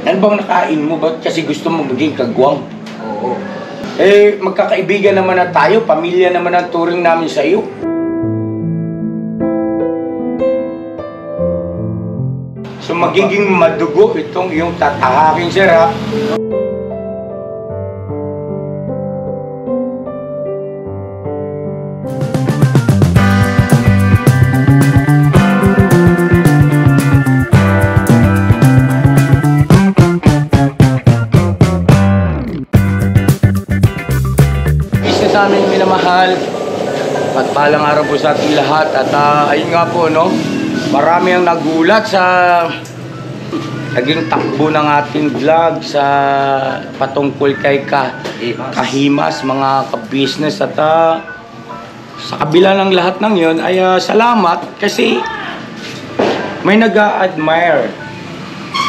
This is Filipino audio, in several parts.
Ano bang nakain mo? Ba't kasi gusto mo maging kagwang? Oo. Eh, magkakaibigan naman na tayo. Pamilya naman ang turing namin sa iyo. So, magiging madugo itong iyong tatahakin, sir, ha? Sa aming minamahal, pagpalang araw po sa ating lahat at ayun nga po, no, marami ang nagulat sa naging takbo ng ating vlog sa patungkol kay Kahimas, mga ka-business at sa kabila ng lahat ng yun ay salamat kasi may nag-a-admire,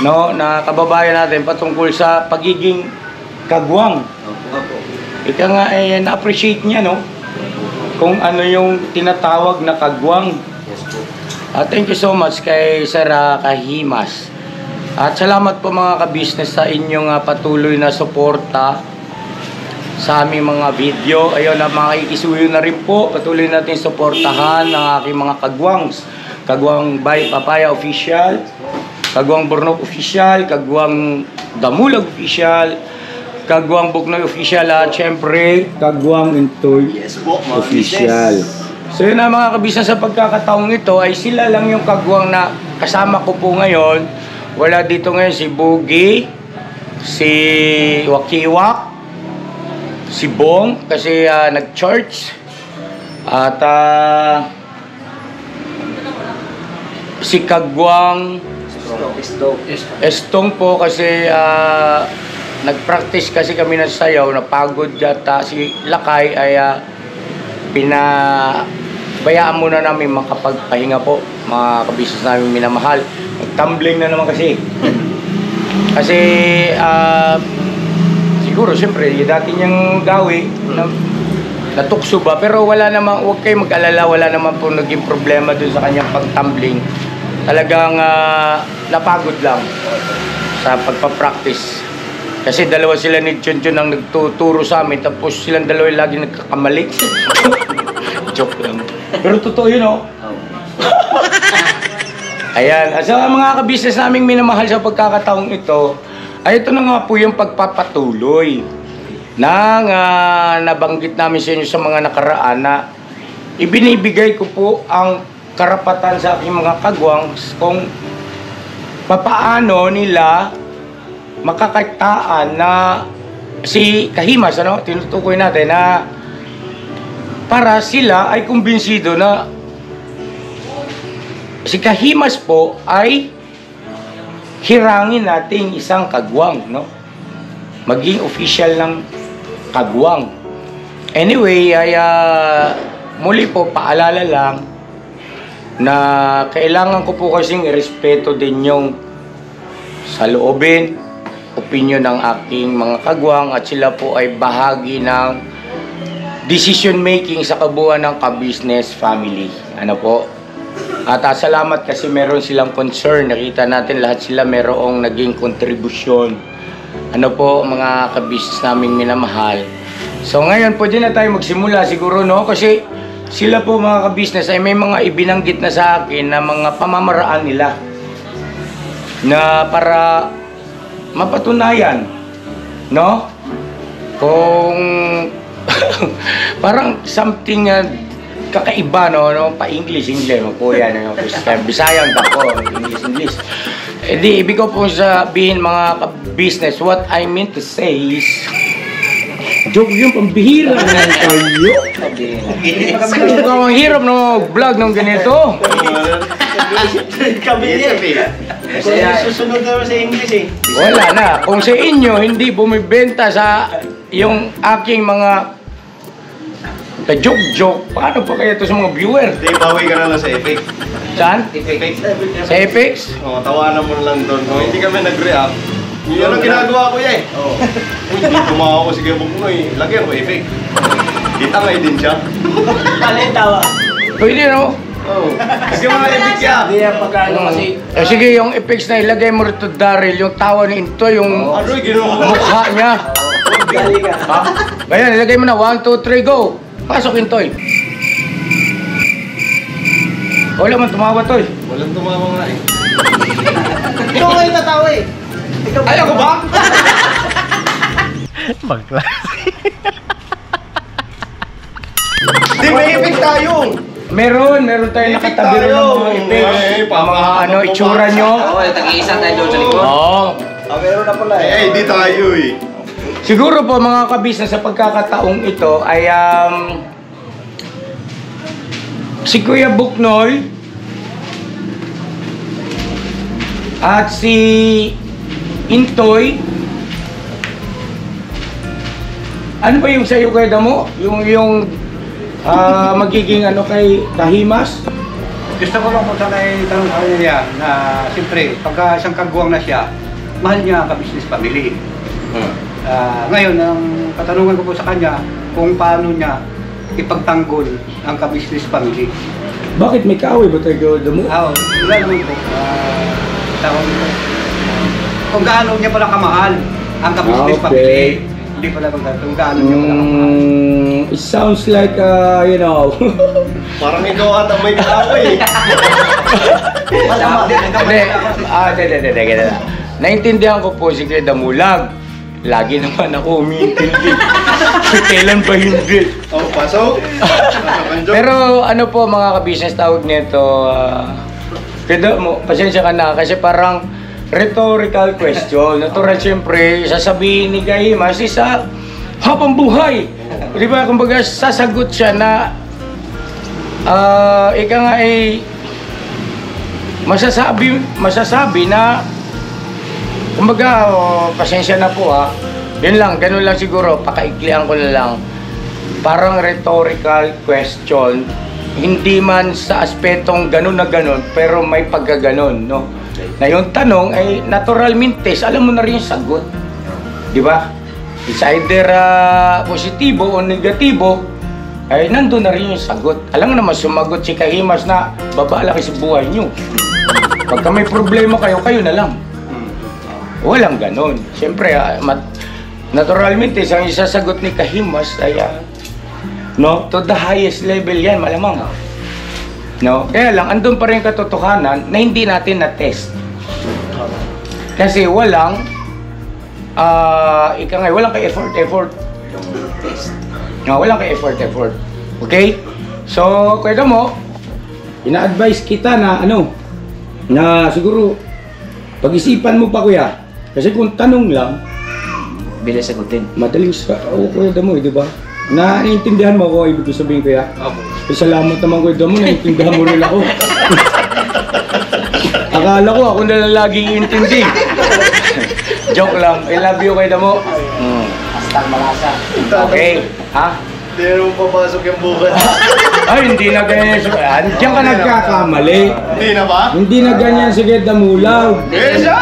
no, na kababayan natin patungkol sa pagiging kagwang. Ika nga eh, na-appreciate niya, no? Kung ano yung tinatawag na kagwang. Yes po. Thank you so much kay Sir Kahimas. At salamat po mga ka-business sa inyong patuloy na suporta sa aming mga video. Ayun, makikisuyo na rin po. Patuloy natin suportahan ng aking mga kagwangs. Kagwang by Papaya Official, Kagwang Bornok Official, Kagwang Damulag Official, Kagwang Buknoy Official at syempre Kagwang Intoy Official. So yun na mga kabisnes, sa pagkakataong ito ay sila lang yung kagwang na kasama ko po ngayon. Wala dito ngayon si Boogie, si Wakiwak, si Bong kasi nag-church at si Kagwang Estong po kasi nag-practice kasi kami ng sayaw, napagod yata si Lakay ay pinabayaan muna namin makapagpahinga po mga kabisnes namin minamahal. Nag-tumbling na naman kasi. Kasi siguro siyempre dati niyang gawi natukso ba, pero wala naman, huwag kayo mag-alala, wala naman po naging problema dun sa kanyang pag-tumbling. Talagang napagod lang sa pagpa-practice. Kasi dalawa sila ni Chunchun ang nagtuturo sa amin, tapos silang dalawa lagi nagkakamali. Joke lang. Pero totoo yun, oh. Ayan. So, mga kabisnes naming minamahal sa pagkakataong ito, ay ito na nga po yung pagpapatuloy ng nabanggit namin sa inyo sa mga nakaraan na ibinibigay ko po ang karapatan sa aking mga kagwang kung papaano nila makakakitaan na si Kahimas, ano, tinutukoy natin na para sila ay kumbinsido na si Kahimas po ay hirangin nating isang kagwang, no? Maging official ng kagwang. Anyway, ay muli po paalala lang na kailangan ko po kasing irespeto din yung saloobin, opinion ng aking mga kagwang at sila po ay bahagi ng decision making sa kabuuan ng ka-business family. Ano po? At salamat kasi meron silang concern. Nakita natin lahat sila merong naging kontribusyon. Ano po mga ka-business naming minamahal. So ngayon pwede na tayo magsimula siguro, no? Kasi sila po mga ka-business ay may mga ibinanggit na sa akin na mga pamamaraan nila na para mapatunayan, no? Kung parang something kakaiba, no? Pa-English, kuya, no? Bisayang tako, English. Eh di, ibig ko po sabihin mga business, what I mean to say is, joke yung pambihira na kayo. Ikaw ang hirap ng vlog ng ganito. Susunod naman sa English eh. Wala na. Kung sa inyo hindi bumibenta sa yung aking mga ka-joke-joke, paano pa kaya ito sa mga viewer? Hindi, bawi ka na lang sa FX. Saan? FX. Sa FX? Oo, tawanan mo lang doon. Kung hindi kami nag-react, yun ang ginagawa ko yan eh. Oo. Hindi tumawa ko, sige mo eh. Lagyan ko FX. Kita ngay din siya. Alin tawa? Pwede, no? Oo. Sige mga ibigya. Hindi yan pagkano kasi. Eh sige, yung effects na ilagay mo rito, Daryl, yung tawa ni Intoy, yung Ano yung ginawa? mukha niya. Dali ka. Ha? Ayan, ilagay mo na. 1, 2, 3, go! Pasok, Intoy. Wala man tumawa, Toy. Walang tumawa nga eh. Ikaw kayo natawa eh. Ikaw Ay, ako ba? Di, may ibig tayo. Meron tayong Effect nakatabi rin ng tayo. mga effects. Ay, Mga ano, itsura nyo. Oo, tag-iisa tayo doon sa likod. Oo. meron na pala Eh, di tayo eh. Siguro po mga kabisnes sa pagkakataong ito ay si Kuya Buknoy at si Intoy. Ano ba yung sa'yo, Kuya Damo? Yung magiging ano kay Kahimas? Gusto ko lang po sana itanong sa kanya na siyempre, pagka isang kagwang na siya, mahal niya ang ka-business family. Ngayon, ang katanungan ko po sa kanya, kung paano niya ipagtanggol ang ka-business family. Bakit may kaaway ba tayo, Kuya Damo? Wala naman po. Tawag ko. Kung gaano niya pala kamahal ang ka-business Okay. family. Hindi pala kung gaano niya pala kamahal. It sounds like, you know, Parang ikaw ata may kaaway eh. Hindi. Naintindihan ko po si Kuya Damulag. Lagi naman ako umiintindi. Kailan ba hindi? Oh, pasok. Pero ano po mga ka-business tawag nito, Kuya mo, pasensya ka na kasi parang rhetorical question. Natural siyempre, sasabihin ni Kahimas isa habang buhay. Di ba? Kumbaga sasagot siya na ika nga ay masasabi na kumbaga, pasensya na po ha. Yun lang, ganun lang siguro, pakaiklian ko na lang. Parang rhetorical question, hindi man sa aspetong ganun na ganun, pero may pagkaganon, no? Na yung tanong ay natural mintes, alam mo na rin yung sagot. Di ba? It's either positibo o negatibo, ay nandun na rin yung sagot. Alam mo naman, sumagot si Kahimas na babalaki sa buhay nyo. Pagka may problema kayo, kayo na lang. Walang ganon. Siyempre, naturalmente, ang isasagot ni Kahimas ay no, to the highest level yan, malamang. No? Kaya lang, andun pa rin katotohanan na hindi natin na-test. Kasi walang, walang ka-effort. No, walang ka-effort. Okay? So, kaya mo, ina-advise kita na na siguro, pag-isipan mo pa, Kuya. Kasi kung tanong lang, Bilis sagutin. madaling sa Kuya Damo, di ba? Naiintindihan mo ako, ibig ko sabihin, Kuya. Opo. Salamat naman, Kuya Damo, naiintindihan mo rin ako. Akala ko, ako na lang laging intindi. Joke lang. I love you, Kuya Damo. Hasta malasa. Okay. Ha? Hindi na mo papasok yung bukas. Ay, hindi na ganyan. Diyan ka nagkakamali. Hindi na ba? Hindi na ganyan si Kuya Damulaw. Eh, siya!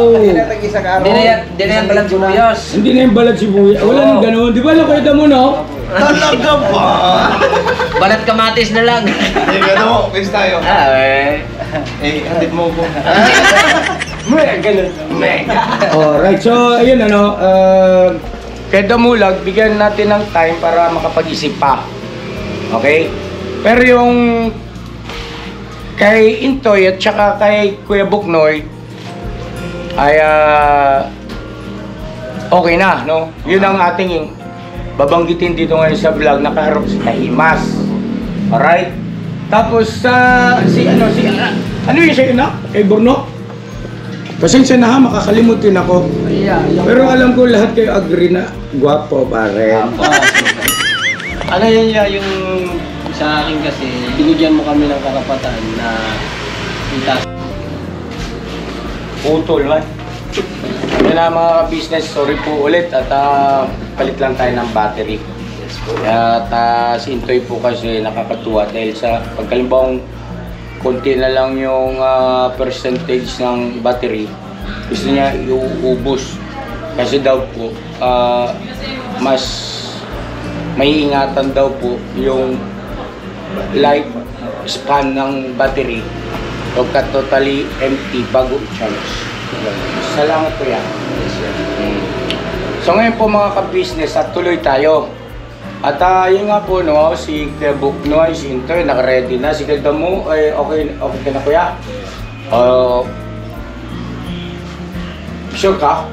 Oh. Tag-isang araw. Hindi na yan balang sibuyas. Hindi na yung balat sibuyas. Wala nang ganun. Di ba lang Kuya Damo, no? Talaga ba? Balat kamatis na lang. Hindi ka na mo, quiz tayo. Eh, hatid mo ko. Alright, so ayun kay Damulag, bigyan natin ng time para makapag-isip pa. Okay? Pero yung kay Intoy at saka kay Kuya Buknoy ay okay na, no? Yun ang ating babanggitin dito ngayon sa vlog, nakaharap si Kahimas. Alright? Tapos ano yung sa'yo na? Kay Borno? Pasensya na ha, makakalimutin ako. Pero alam ko lahat kayo agree na gwapo pa rin. Ano yun niya, yung sa akin kasi, binigyan mo kami ng karapatan na itaas. Putol man. Yun na mga business, sorry po ulit at palit lang tayo ng battery. At si Intoy po kasi nakakatuwa dahil sa pagkalimbawang konti na lang yung percentage ng battery, gusto niya iubos kasi daw po mas may ingatan daw po yung life span ng battery. Pagka totally empty, bago i-charge. Salamat po yan. So ngayon po mga ka-business, at tuloy tayo. At yun nga po, no, si Book Noy, si Inter, naka-ready na. Si Kaldamo, ay okay ka na kuya? Sure ka?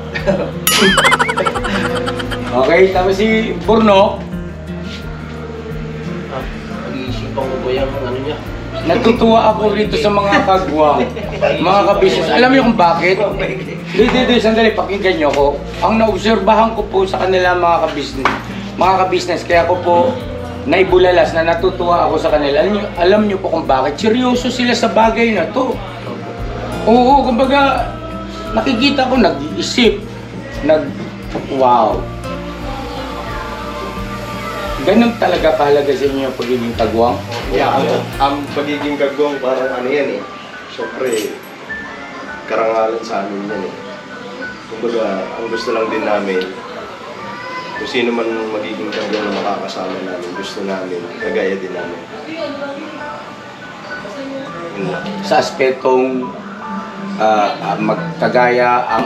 Okay, tapos si Burno, Pag-iisipan ko po yung ano niya. natutuwa ako rito sa mga kagwang, mga ka-business. Alam niyo kung bakit? Hindi, sandali, pakinggan niyo ko. Ang naobserbahan ko po sa kanila mga ka-business, kaya ko po naibulalas na natutuwa ako sa kanila. Alam niyo po kung bakit? Seryoso sila sa bagay na to. Oo, kumbaga, nakikita ko, nag-iisip, wow. Ganun talaga kahalaga sa inyo yung pagiging kagwang? Yeah, ang pagiging kagwang parang ano yan eh. Siyempre, karangalan sa amin yan eh. Kumbaga, ang gusto lang din namin, kung sino man magiging kagwang na makakasama namin, gusto namin, kagaya din namin. Yun lang. Sa aspetong magkagaya ang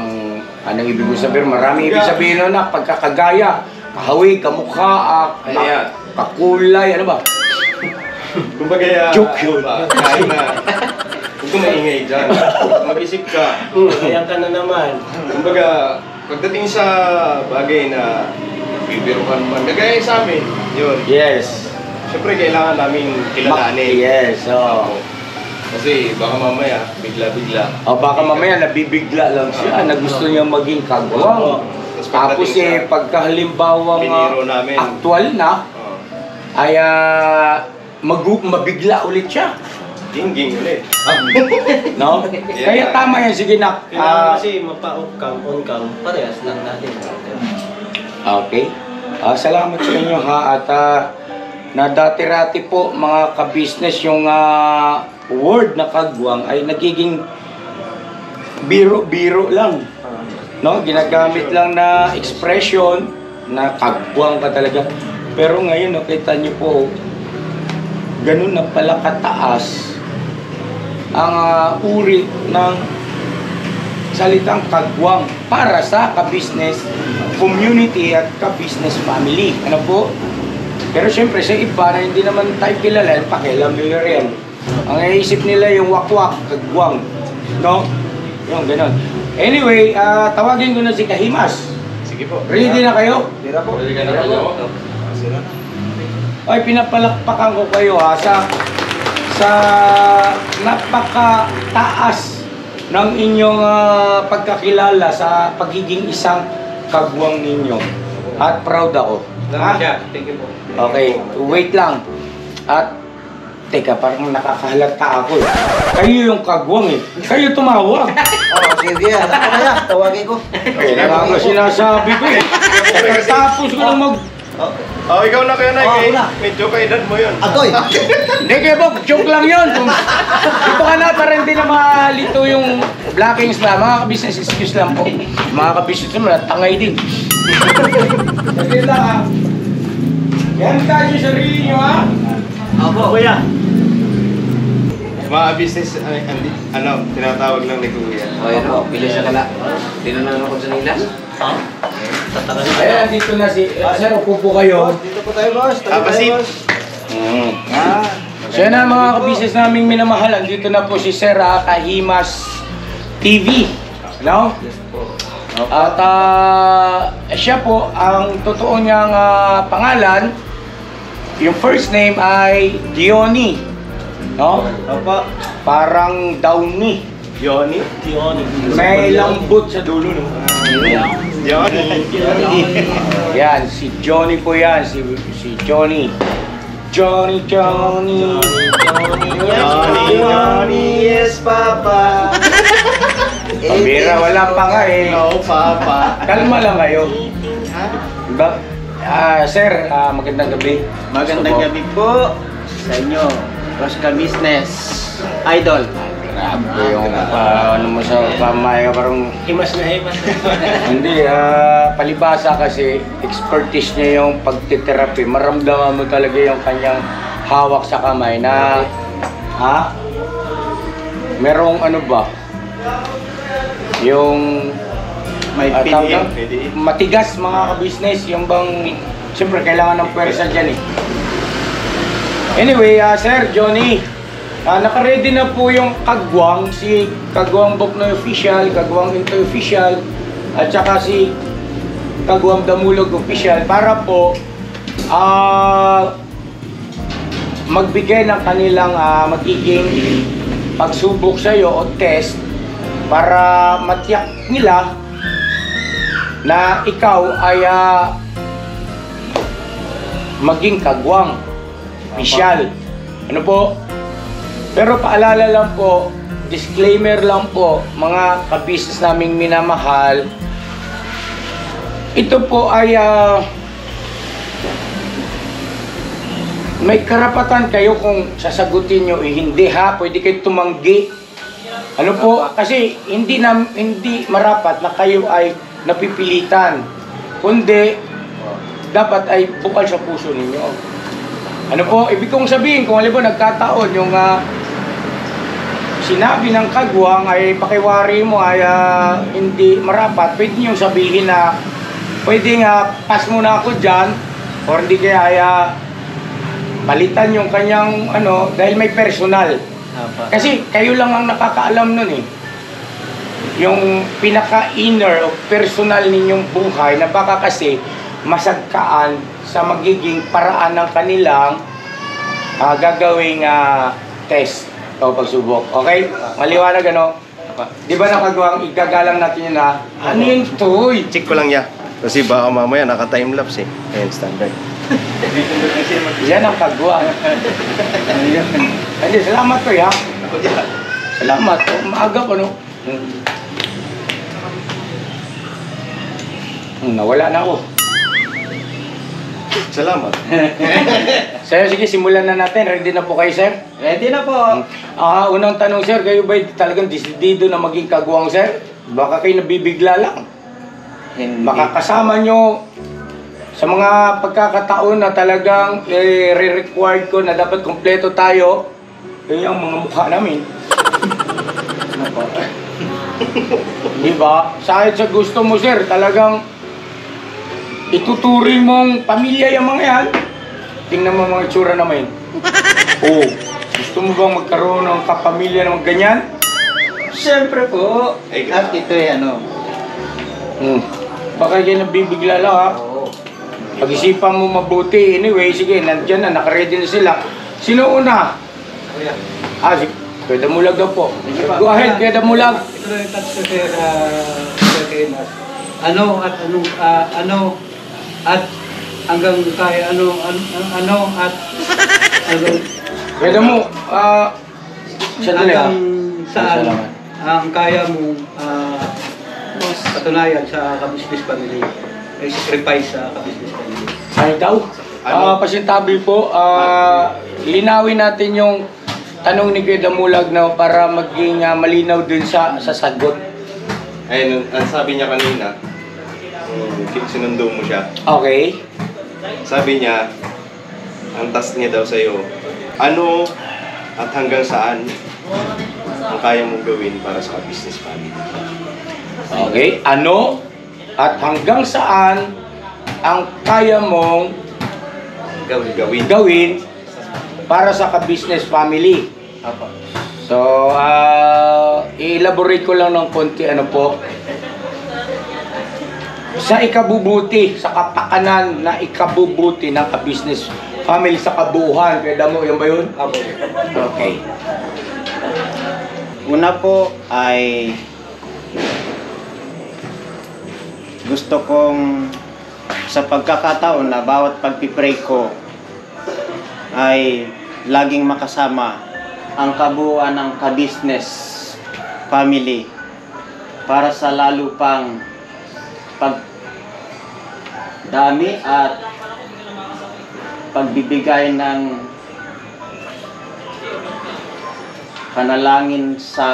anong ibig ko sabihin, maraming ibig sabihin nun na pagkakagaya, kahawig, kamukha, kakulay, ano ba? Kumbaga, Joke yun. Kahit na, huwag kang maingay dyan. Mag-isip ka. Kaya ka na naman. Kumbaga, pagdating sa bagay na bibirukan man, kagaya sa amin, yun. Yes. Siyempre, kailangan namin kilalanin. Yes, oo. Kasi baka mamaya, bigla-bigla. O baka mamaya nabibigla lang siya na gusto niya maging kagwang. Tapos pagka halimbawang Piniro namin. aktual na, Oh, ay mabigla ulit siya. ging ulit. No? Kaya tama yan, sige na. Kailangan kasi mapa-off cam, on cam, parehas lang natin. Okay. Salamat sa inyo ha. At na dati-rati po mga ka-business yung word na kagwang ay nagiging biro-biro lang. No, ginagamit lang na expression na kagwang ka talaga. Pero ngayon, nakita niyo po, ganun na pala kataas ang uri ng salitang kagwang para sa ka-business community at ka-business family. Ano po? Pero syempre sa iba na hindi naman tayo kilala, pakialam nila rin. Ang naisip nila yung wakwak, kagwang. No? Yung ganun. Anyway, tawagin ko na si Kahimas. Sige po. Ready na kayo? Tira po. Ready ka na kayo? Ay, pinapalakpakan ko kayo ha sa napakataas ng inyong pagkakilala sa pagiging isang kagwang ninyo. At proud ako. Thank you po. Okay, wait lang. At teka, parang nakakahalata ako eh. Kayo yung kagwang eh. Kayo tumawag. Sige, anak ko kaya, tawagin ko. Eh, nakaka sinasabi ko eh. Tapos ko lang mag... Oh, ikaw na kayo na. Oh, ako na. Medyo kaedad mo yun. Agoy! Hindi kayo po, joke lang yun. Dito ka na para hindi na malito yung blockings na. Mga ka-business, excuse lang po. Mga ka-business naman, tangay din. Kasi lang ha. Yan tayo sa sarili nyo ha. Ako, kuya. Mga business, tinatawag lang ni Kuya. O yun o, bilis na kala. Tinanong ako sa nila. Ayan, dito na si... sir, upo po kayo. Dito po tayo, boss. Pasit. So yan na mga ka-business naming minamahal. Dito na po si Sir Kahimas TV. No? At siya po, ang totoo niyang pangalan, yung first name ay Diony. No? Apa? Parang Downy. Yoni? May lambot sa dulo. No? Yoni. Yan, si Johnny po yan. Si Johnny. Johnny. Yoni, yes, Papa. Pambira, wala pa nga eh. No, Papa. Kalma lang kayo. Diba? Sir, magandang gabi. Magandang gabi po sa inyo. Rosca Business Idol. Grabe yung ano mo sa pamaya parang Himas na himas. hindi, palibasa kasi expertise niya yung pagtiterapi. Maramdaman mo talaga yung kanyang hawak sa kamay na Ha? Merong ano ba? Yung May tawag PDM. doon? Matigas mga ka-business, yung bang siyempre kailangan ng pwersa dyan eh. Anyway, Sir Johnny, naka-ready na po yung kagwang, si Kagwang Boknoy Official, Kagwang Intoy Official, at saka si Kagwang Damulog Official para po magbigay ng kanilang magiging pagsubok sa iyo o test para matiyak nila na ikaw ay maging kagwang official. Ano po? Pero paalala lang po, disclaimer lang po, mga ka-business naming minamahal, ito po ay may karapatan kayo kung sasagutin nyo hindi ha, pwede kayo tumanggi. Ano po? Kasi hindi marapat na kayo ay napipilitan, kundi dapat ay bukal sa puso ninyo. Ano po? Ibig kong sabihin, kung halimbawa nagkataon yung sinabi ng kagwang ay pakiwari mo ay hindi marapat, pwede nyo sabihin na pwede nga pass muna ako dyan or hindi kaya ay palitan yung kanyang ano dahil may personal. Kasi kayo lang ang nakakaalam nun eh. Yung pinaka-inner o personal ninyong buhay na baka kasi masagkaan sa magiging paraan ng kanilang gagawing test o pagsubok. Okay? Maliwanag ano? Di ba nakagawang igagalang natin yun na ano yun to? Check ko lang ya. Kasi baka mamaya naka-timelapse eh. Ayan, standard. Yan ang kagwang. Hindi, salamat ko ya. Salamat. Maaga ko no. Nawala na ako. Salamat. Sir, sige, simulan na natin. Ready na po kayo, sir? Ready na po. Unang tanong, sir, kayo ba talagang desidido na maging kagwang, sir? Baka kayo nabibigla lang. Baka kasama nyo sa mga pagkakataon na talagang re-required ko na dapat kompleto tayo, ang mga mukha namin. Di ba? Kahit sa gusto mo, sir, talagang ituturing mong pamilya yung mga yan. Tingnan mo mga itsura naman. Oh, gusto mo bang magkaroon ng kapamilya ng ganyan? Siyempre po. At ito ay ano. Baka yan nabibigla lang ha. Pag-isipan mo mabuti. Anyway, sige, nandyan na, nakaready na sila. Sino una? Si Kuya Damulag daw po. Go ahead, Kuya Damulag. Ito na yung touch Sir Kenas. Ano at hanggang kaya ano at hanggang Kuya Damu, sandali ha. saan ang kaya mong patunayan sa ka-business family, ay sacrifice sa ka-business family. Ano daw? Pasintabi po, linawin natin yung tanong ni Kuya Damulag na para maging malinaw dun sa sagot. Ayun, ang sabi niya kanina, sinundo mo siya. Okay. Sabi niya, ang task niya daw sa'yo, ano at hanggang saan ang kaya mong gawin para sa business family? Okay. Ano at hanggang saan ang kaya mong gawin para sa ka-business family? So, i-elaborate ko lang ng konti ano po. Sa ikabubuti, sa kapakanan na ikabubuti ng ka-business family sa kabuuhan. Kaya mo, yun ba yun? Okay. Una po ay gusto kong sa pagkakataon na bawat pagpipray ko ay laging makasama ang kabuuan ng ka-business family para sa lalo pang pagdami at pagbibigay ng panalangin sa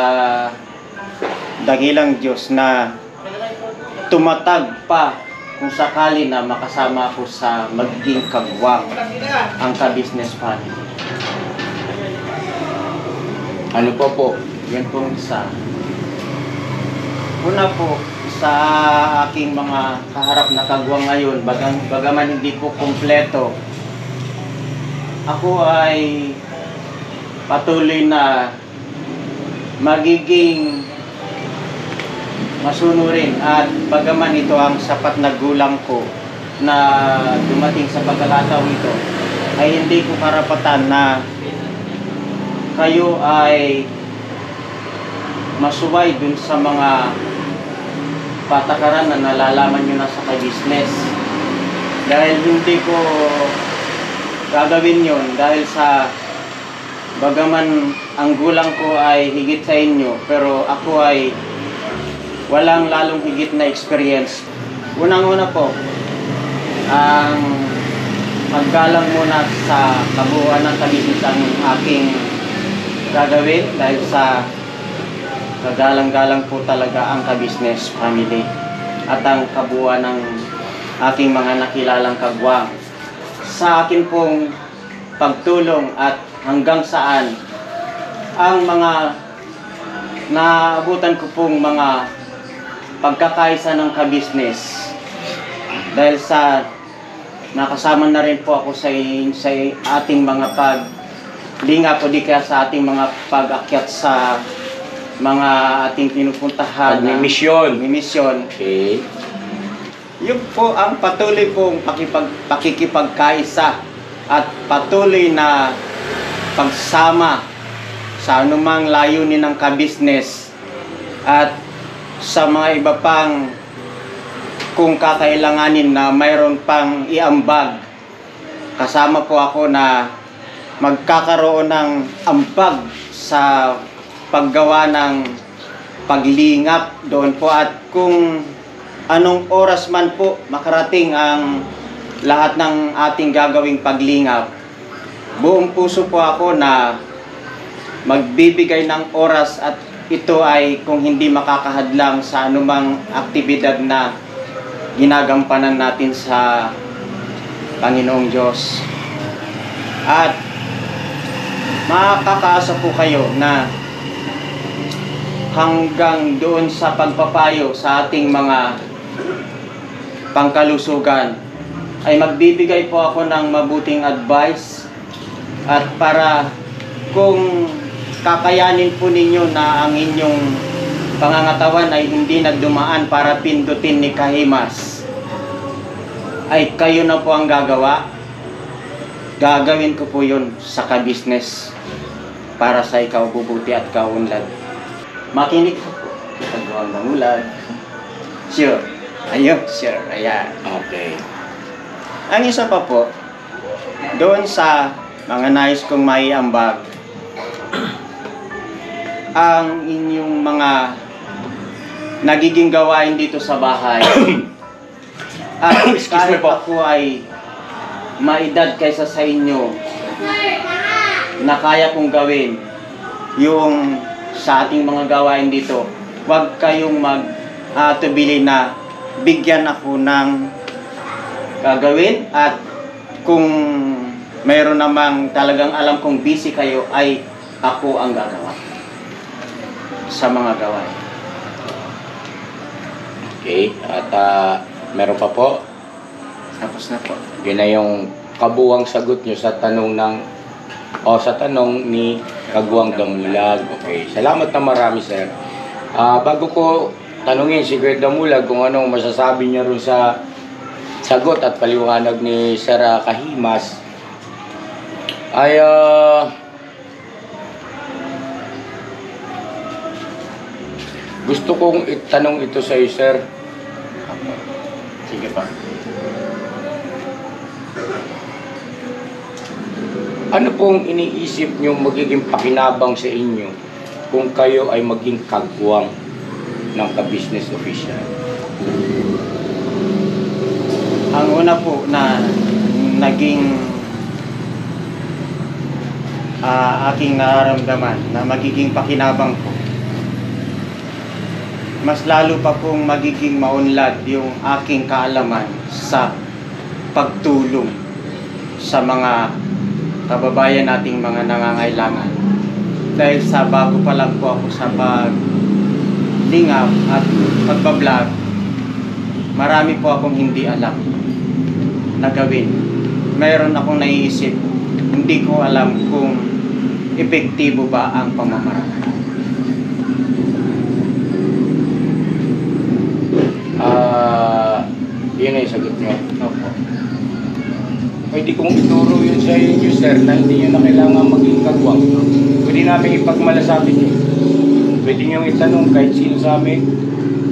dakilang Diyos na tumatag pa kung sakali na makasama ako sa magiging kagwang ang ka-business family. Ano pa po? Yan pong isa. Una po, sa aking mga kaharap na kagwang ngayon, bagaman hindi po kumpleto, ako ay patuloy na magiging masunurin at bagaman ito ang sapat na gulang ko na dumating sa pagkakataon ito, ay hindi ko karapatan na kayo ay masuway dun sa mga patakaran na nalalaman nyo na sa business. Dahil hindi ko gagawin yon dahil sa bagaman ang gulang ko ay higit sa inyo, pero ako ay walang lalong higit na experience. Unang-una po, ang maggalang muna sa kabuuan ng business ang aking gagawin dahil sa kagalang-galang po talaga ang ka-business family at ang kabuuan ng aking mga nakilalang kagwang. Sa akin pong pagtulong at hanggang saan ang mga naabutan ko pong mga pagkakaisa ng ka-business dahil sa nakasama na rin po ako sa ating mga paglingap o di kaya sa ating mga pag-akyat sa mga ating pinupuntahan na misyon. Okay. Yun po ang patuloy pong pakikipagkaisa at patuloy na pagsama sa anumang layunin ng ka-business at sa mga iba pang kung kakailanganin na mayroon pang iambag. Kasama po ako na magkakaroon ng ambag sa paggawa ng paglingap doon po at kung anong oras man po makarating ang lahat ng ating gagawing paglingap, buong puso po ako na magbibigay ng oras at ito ay kung hindi makakahadlang sa anumang aktibidad na ginagampanan natin sa Panginoong Diyos. At makakaasa po kayo na hanggang doon sa pagpapayo sa ating mga pangkalusugan ay magbibigay po ako ng mabuting advice at para kung kakayanin po ninyo na ang inyong pangangatawan ay hindi nagdumaan para pindutin ni Kahimas, ay kayo na po ang gagawa. Gagawin ko po yun sa ka-business para sa ikaw bubuti at kaunlad. Makinig po po. Pagawang nangulag. Sure. Ayun, sure. Ayan. Okay. Ang isa pa po, doon sa mga nais kong maiambag, ang inyong mga nagiging gawain dito sa bahay. At kahit ako ay maedad kaysa sa inyo na kaya kong gawin yung sa ating mga gawain dito, huwag kayong mag-tubili na bigyan ako ng gagawin at kung mayroon namang talagang alam kong busy kayo ay ako ang gagawa sa mga gawain. Okay. At meron pa po. Tapos na po. Yun na yung kabuwang sagot nyo sa tanong sa tanong ni Kagwang Damulag. Okay. Salamat na marami, sir. Bago ko tanungin si Greg Damulag kung anong masasabi niya rin sa sagot at paliwanag ni Sir Kahimas, ay gusto kong itanong ito sa iyo, sir. Sige pa. Ano pong iniisip nyo magiging pakinabang sa inyo kung kayo ay maging kagwang ng ka-business official? Ang una po na naging aking nararamdaman na magiging pakinabang po, mas lalo pa pong magiging maunlad yung aking kaalaman sa pagtulong sa mga kababayan nating mga nangangailangan. dahil sa bago pa lang po ako sa paglingap at pagbablog, marami po akong hindi alam na gawin. Mayroon akong naiisip, hindi ko alam kung epektibo ba ang pamamaraan. Yun ay sagot nyo. Opo. Pwede kong ituro yun sa inyo, sir, na hindi nyo na kailangan maging kagwang. Pwede namin ipagmalasakit nyo. Pwede nyo itanong kahit sino sa amin,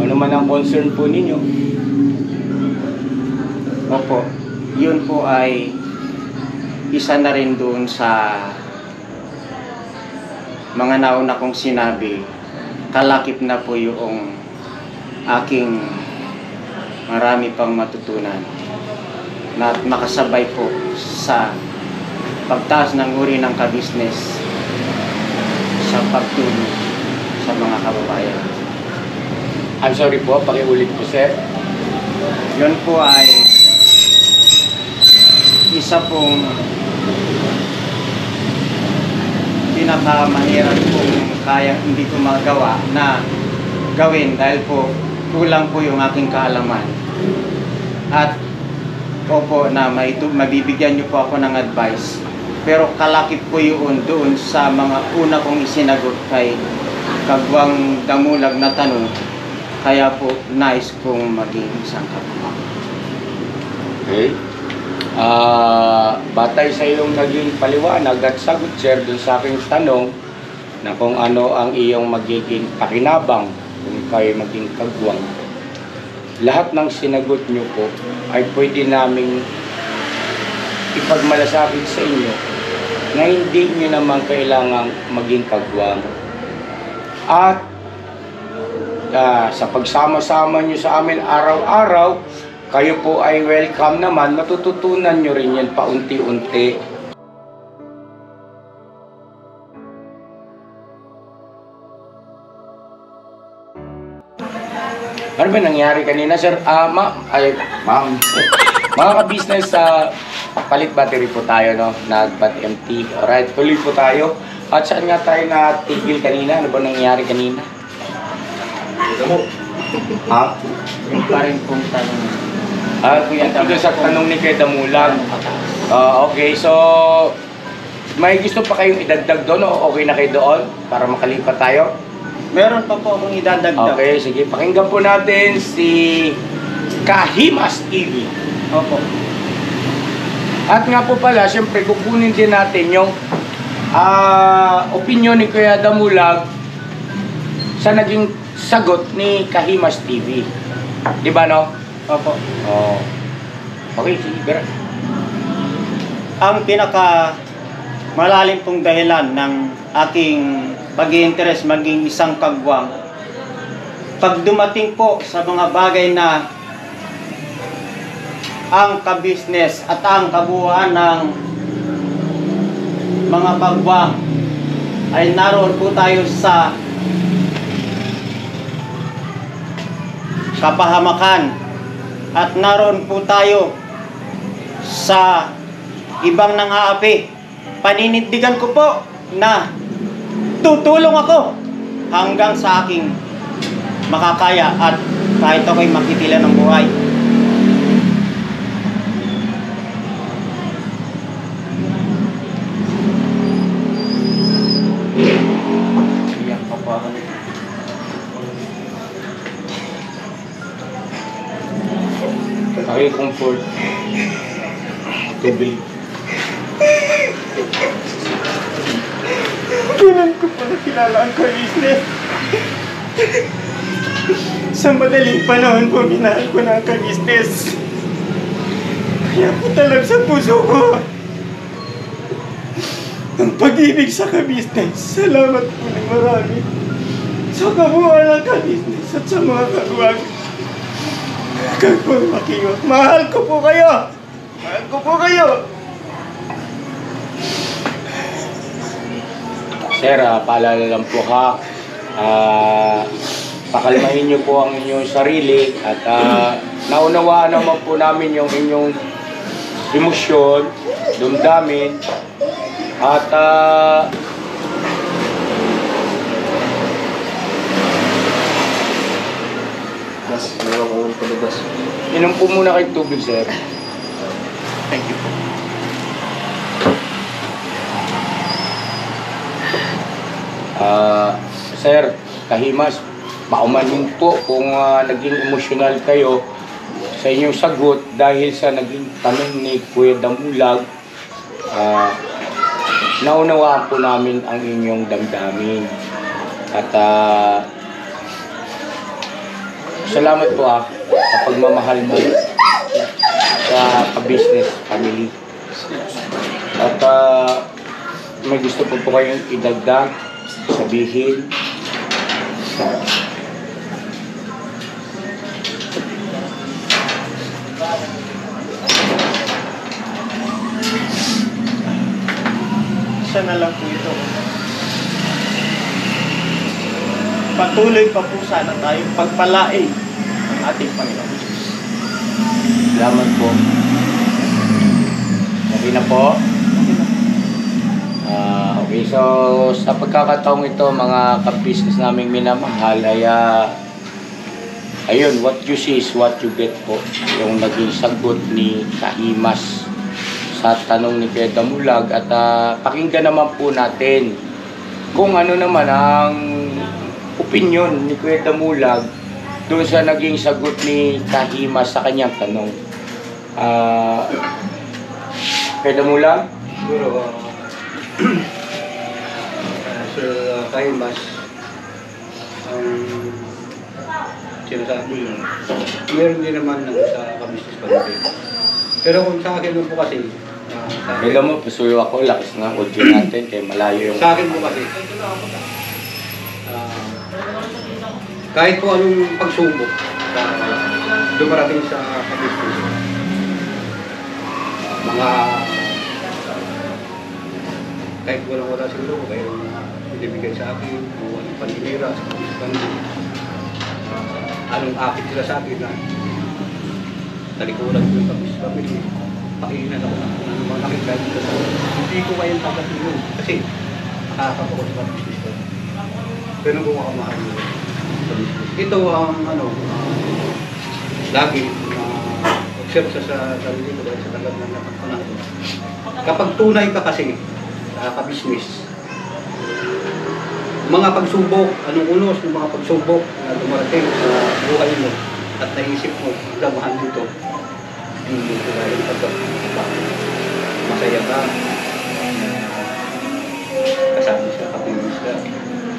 ano man ang concern po ninyo. Opo. Yun po ay isa na rin doon sa mga nauna kong sinabi. Kalakip na po yung aking marami pang matutunan na makasabay po sa pagtaas ng uri ng ka-business sa pagtulong sa mga kababayan. I'm sorry po, pakiulit po, sir. Yun po ay isa pong pinakamahirap kung kaya hindi ko magawa na gawin dahil po kulang po yung aking kaalaman. At opo na mabibigyan niyo po ako ng advice, pero kalakip po yun doon sa mga una kong isinagot kay Kagwang Damulag na tanong, kaya po nice kong maging isang kagwang. Okay. Batay sa iyong naging paliwanag at sagot, sir, dun sa aking tanong na kung ano ang iyong magiging pakinabang kung kayo maging kagwang. Lahat ng sinagot nyo po ay pwede naming ipagmalasakit sa inyo na hindi nyo naman kailangang maging kagwang. At sa pagsama-sama nyo sa amin araw-araw, kayo po ay welcome naman. Matututunan nyo rin yan paunti-unti. Ano ba nangyari kanina, sir? Ma'am. Mga ka-business, palit battery po tayo, no? Nag-bat empty. Alright, tuloy po tayo. At saan nga tayo natigil kanina? Ano ba nangyari kanina? Ha? Yung pa rin pong tanong. Kuya, ito sa tanong ni Kuya Damulag. Okay, so may gusto pa kayong idagdag doon o okay na kayo doon para makalipat tayo? Meron pa po akong idadagdag. Okay, sige. Pakinggan po natin si Kahimas TV. Opo. At nga po pala, siyempre kukunin din natin yung opinion ni Kuya Damulag sa naging sagot ni Kahimas TV. Di ba, no? Opo. Oh. Okay, sige. Pero Ang pinaka malalim pong dahilan ng aking pag-i-interest maging isang kagwang, pag dumating po sa mga bagay na ang ka-business at ang kabuuan ng mga kagwang ay naroon po tayo sa kapahamakan at naroon po tayo sa ibang nang-aapi, paninindigan ko po na tutulong ako hanggang sa aking makakaya at kahit ako'y makitila ng buhay. Iyak pa po ako. okay, comfort. Tubig. Kailan ko pa nakilala ang ka-business? Sa madaling panahon po, minahal ko na ang ka-business. Kaya po talag sa puso ko ang pag-ibig sa ka-business. Salamat po ng marami sa kabuuan ng ka-business at sa mga kagwag. Kagwag makiwag. Mahal ko po kayo! Mahal ko po kayo! Sir, paalala lang po ha, pakalmahin niyo po ang inyong sarili at naunawaan naman po namin yung inyong emosyon, damdamin at Mas naman ko palabas. Inom po muna kayo tubig, sir. Thank you po. Sir, Kahimas, paumanhin po kung naging emosyonal kayo sa inyong sagot dahil sa naging tanong ni Kuya Damulag. Naunawaan po namin ang inyong damdamin. At salamat po sa pagmamahal mo sa ka-business family. At may gusto po kayong idagdag, sabihin. Isa na lang po ito. Patuloy pa po sana tayong pagpalain ng ating Panginoon. Salamat po. Okay na po. Okay, so sa pagkakataong ito, mga ka-business naming minamahal, ay ayun, what you see is what you get po. Yung naging sagot ni Kahimas sa tanong ni Kuya Damulag. At pakinggan naman po natin kung ano naman ang opinion ni Kuya Damulag doon sa naging sagot ni Kahimas sa kanyang tanong. Kuya Damulag? Siguro, Sir Kahimas, ang sinasabi yun, meron din naman sa ka-business family. Pero kung sa akin po kasi, Alam mo, pasuyo ako, lakas ng audio natin, kaya malayo yung... sa akin po kasi, kahit po anong pagsubok dumarating sa ka-business, mga kahit wala siguro, kaya binibigay sa akin, kung anong paninira sa pamilya, anong akit sila sa akin na talikuran ko yung pamilya, pakiinan ako ng mga nakikita dito sa hindi ko kayang tagapin yun, kasi nakakapakot sa business ko. Pero kung ako mahal yun, ito ang lagi observe sa sarili ko dahil sa tagal na napagpanahon. Kapag tunay ka kasi ka-business, mga pagsubok, anong unos ng mga pagsubok na dumarating sa buhay mo at naisip mo, damahan dito, hindi ko dahil masaya ka, kasama sa ka-business ka.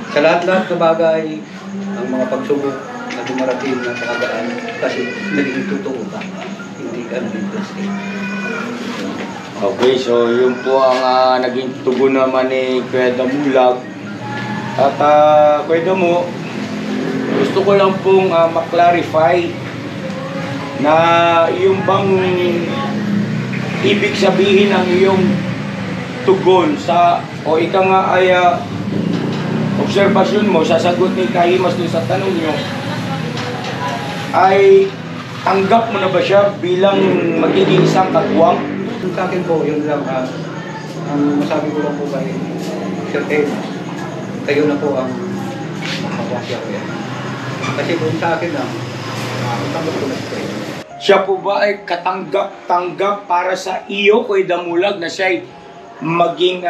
Sa lahat-lahat na bagay, ang mga pagsubok na dumarating na pakagaan kasi naging totoo ka, hindi ka naging plastic. Okay, so yun po ang naging tugon naman ni Kuya Damulag. At Kuya Damu, gusto ko lang pong maklarify na yung bang ibig sabihin ng iyong tugon sa o ika nga ay obserbasyon mo sa sagot ni Kahimas dun sa tanong nyo ay tanggap mo na ba siya bilang magiging isang kagwang? Sa akin po, yun lang, ang masabi ko lang po kay Sir Kahimas, kayo na po ang makakasya ko yan. Kasi kung sa akin lang, tanggap ko na siya. Siya po ba ay katanggap-tanggap para sa iyo, Kuya Damulag, na siya ay maging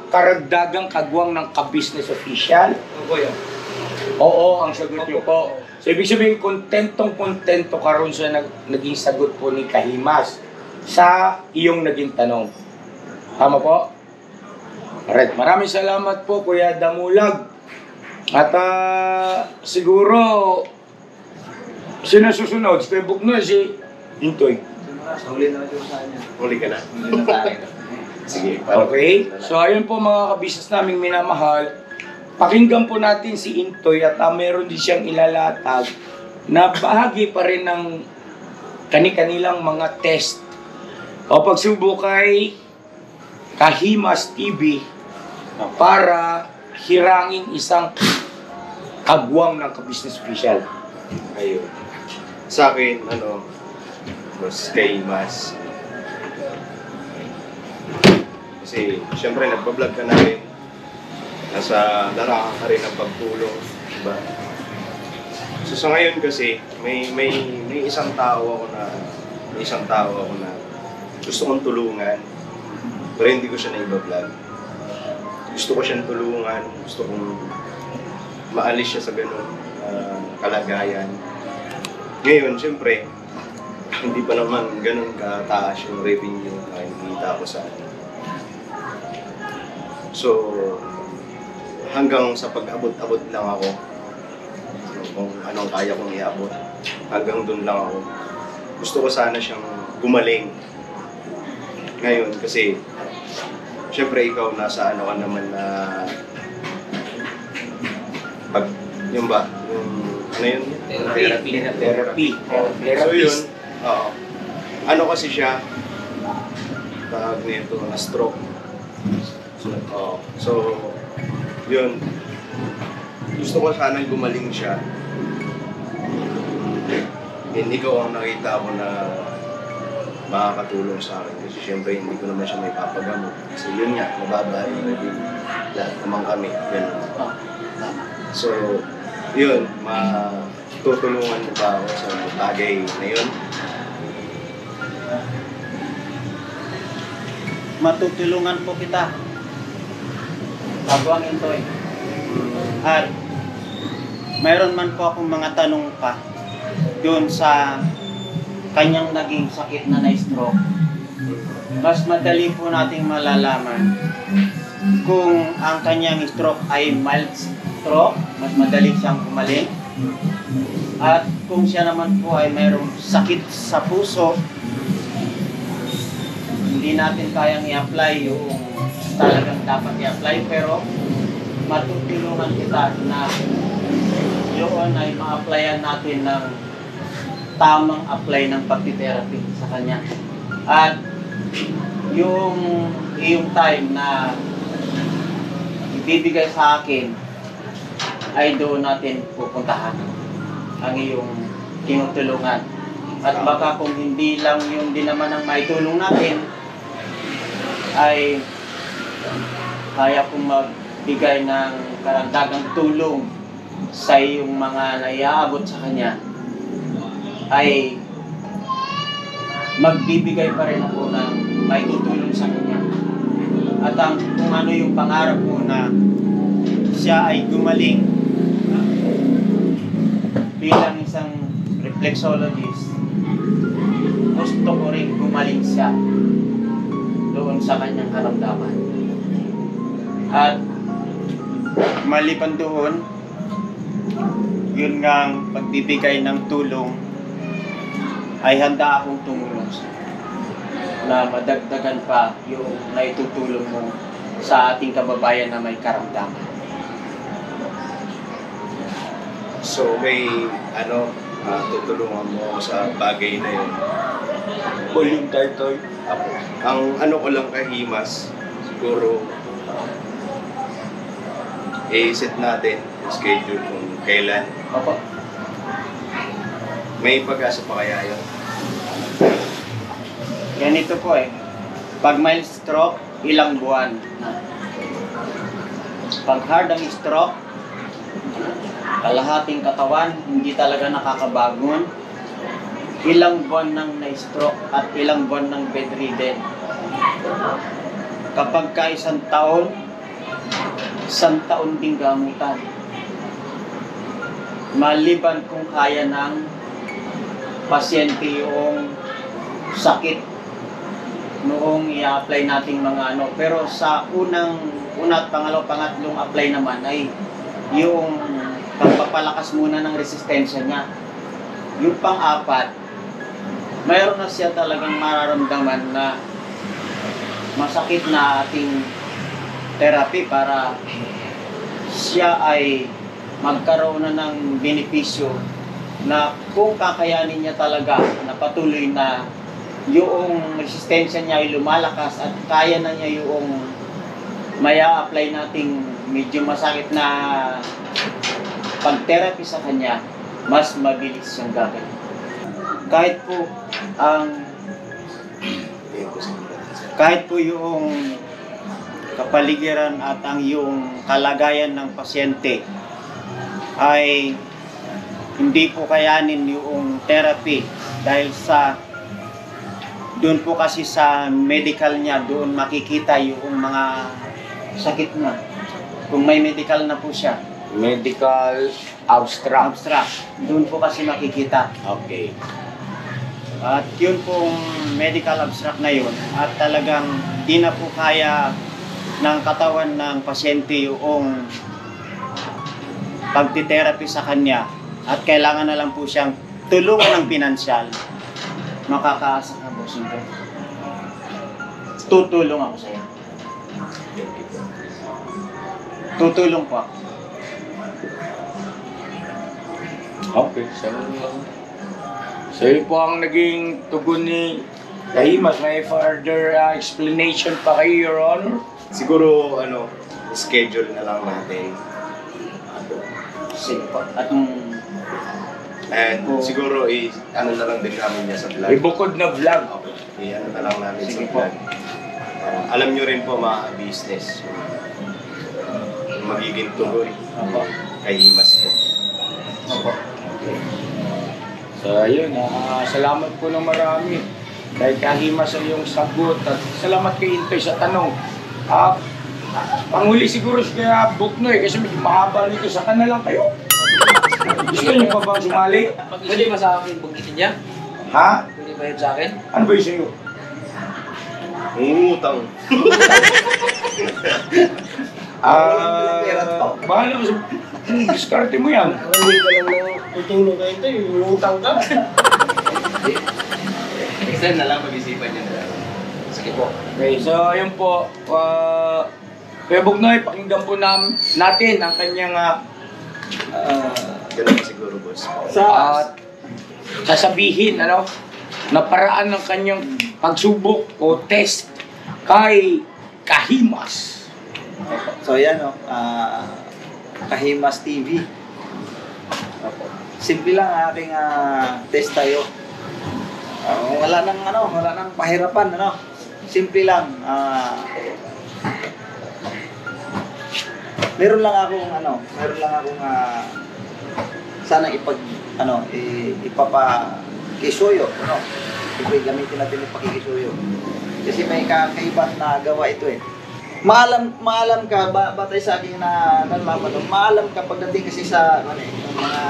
karagdagang kagwang ng ka-business official? Opo yan. Oo, ang sagot niyo po. So, ibig sabihin, kontentong-kontento ka ron sa naging sagot po ni Kahimas sa iyong naging tanong. Tama po? Alright, maraming salamat po, Kuya Damulag. At siguro, sino susunod? Si Kuya Bugno, si Intoy. Huli na ito sa kanya. Huli ka na. Hindi na tayo. Sige. Okay? So, ayun po mga kabisnes naming minamahal. Pakinggan po natin si Intoy at meron din siyang ilalatag na bahagi pa rin ng kani-kanilang mga test o pagsubok kay Kahimas TV para hirangin isang kagwang ng ka-business official. Ayun. Sa akin, mas Kahimas. Kasi, syempre, nagbablog ka na rin. Nasa larangan ka rin ng pagtulong. Diba? So sa ngayon kasi, may isang tao ako na gusto kong tulungan, pero hindi ko siya na-vlog. Gusto ko siyang tulungan, gusto kong maalis siya sa ganun kalagayan. Ngayon, siyempre, hindi pa naman ganun kataas yung revenue na nakikita ko sa atin. So, hanggang sa pag-abot-abot lang ako, kung anong kaya kong iabot, hanggang dun lang ako. Gusto ko sana siyang gumaling. Ngayon, kasi, syempre ikaw nasa ano ka naman na pag, yun ba? Yung, ano yun? Therapy. So yun, oo. Ano kasi siya, tawag nito na stroke. So, yun. Gusto ko sanang gumaling siya. And ikaw ang nakita ko na makakatulong sa akin. Kasi syempre hindi ko naman siya may papagamot. Kasi yun nga, mababa yung lahat naman kami. Yun. So, yun, matutulungan mo pa ako sa bagay na yun. Matutulungan po kita. Bago ang intoy. At mayroon man po akong mga tanong pa doon sa kanyang naging sakit na na-stroke. Mas madali po nating malalaman kung ang kanyang stroke ay mild stroke, mas madali siyang gumaling. At kung siya naman po ay mayroong sakit sa puso, hindi natin kayang i-apply yung talagang dapat i-apply, pero matutulungan kita na yun ay ma-applyan natin ng tamang apply ng pagti-therapy sa kanya. At yung time na ibibigay sa akin ay doon natin pupuntahan ang iyong tinutulungan. At baka kung hindi lang yung din naman ang maitulong natin, ay kaya kong magbigay ng karagdagang tulong sa iyong mga naiaabot sa kanya, ay magbibigay pa rin ako ng maitutulong sa kanya. At ang kung ano yung pangarap mo na siya ay gumaling bilang isang reflexologist, gusto ko rin gumaling siya doon sa kanyang karamdaman. At maliban doon, yun nga ang pagbibigay ng tulong, ay handa akong tumulong na madagdagan pa yung naitutulong mo sa ating kababayan na may karamdaman. So may tutulungan mo sa bagay na yun. Huling title. Ang ano ko lang kahimas, siguro i-set natin yung schedule kung kailan. Opo. May pag-asa pa kaya yun? Ganito po pag mild stroke, ilang buwan. Pag hard ang stroke, kalahating katawan, hindi talaga nakakabagon. Ilang buwan nang na-stroke at ilang buwan nang bedridden. Kapag ka isang taon din gamutan. Maliban kung kaya ng pasyente yung sakit noong i-apply nating mga ano. Pero sa una at pangatlong apply naman ay yung pagpapalakas muna ng resistensya niya. Yung pang-apat, mayroon na siya talagang mararamdaman na masakit na ating therapy para siya ay magkaroon na ng benepisyo na kung kakayanin niya talaga na patuloy na yung resistensya niya ay lumalakas at kaya na niya yung maya apply nating medyo masakit na pag-therapy sa kanya, mas mabilis siyang gagawin. Kahit po yung kapaligiran at ang yung kalagayan ng pasyente ay hindi po kayanin yung therapy dahil sa doon po kasi sa medical niya, doon makikita yung mga sakit na. Kung may medical na po siya, Medical abstract. abstract, doon po kasi makikita. Okay. At yun pong medical abstract na yun, at talagang di na po kaya ng katawan ng pasyente yung pagtitherapy sa kanya, at kailangan na lang po siyang tulungan ng pinansyal. Makakaasa ka, bossing ko. Tutulong ako sa'yo. Tutulong po ako. Okay. So yun po ang naging tugon ni Kahimas. May further explanation pa kayo, Your Honor? Siguro, schedule na lang natin. Sige po. At And siguro, ano na lang din namin niya sa vlog. May bukod na vlog. Okay. Ano na lang namin Sige sa po. vlog. Alam nyo rin po mga business. Yung magiging tugon kay Himas po. Opo. So ayun, salamat po ng marami. Dahil Kahimas ay yung sagot at salamat kay Intoy sa tanong. Panghuli siguro kaya Buknoy kasi medyo mahaba nito, sa na lang kayo. Gusto niyo pa bang sumali? Pwede ba sa akin banggitin niya? Ha? Pwede ba yun sa akin? Ano ba yung sa'yo? Ngutang. Bahala mo sa... Diskarte mo yan. Hindi ka lang ng tutulong kayo ito, yung utang ka. Next time na lang pag-isipan niya na. Sige po. Okay, so ayun po. Kuya Buknoy, pakinggan po natin ang kanyang Ganun siguro, boss. at sasabihin na paraan ng kanyang pagsubok o test kay Kahimas. So yan Kahimas TV. Simple lang ang aking test tayo. Wala nang pahirapan Simple lang. Meron lang akong sana ipapakisuyo, Siyempre gamitin natin yung pakikisuyo. Kasi may kakaibat na gawa ito Maalam ka, batay sa aking nalaman maalam ka pagdating kasi sa yung mga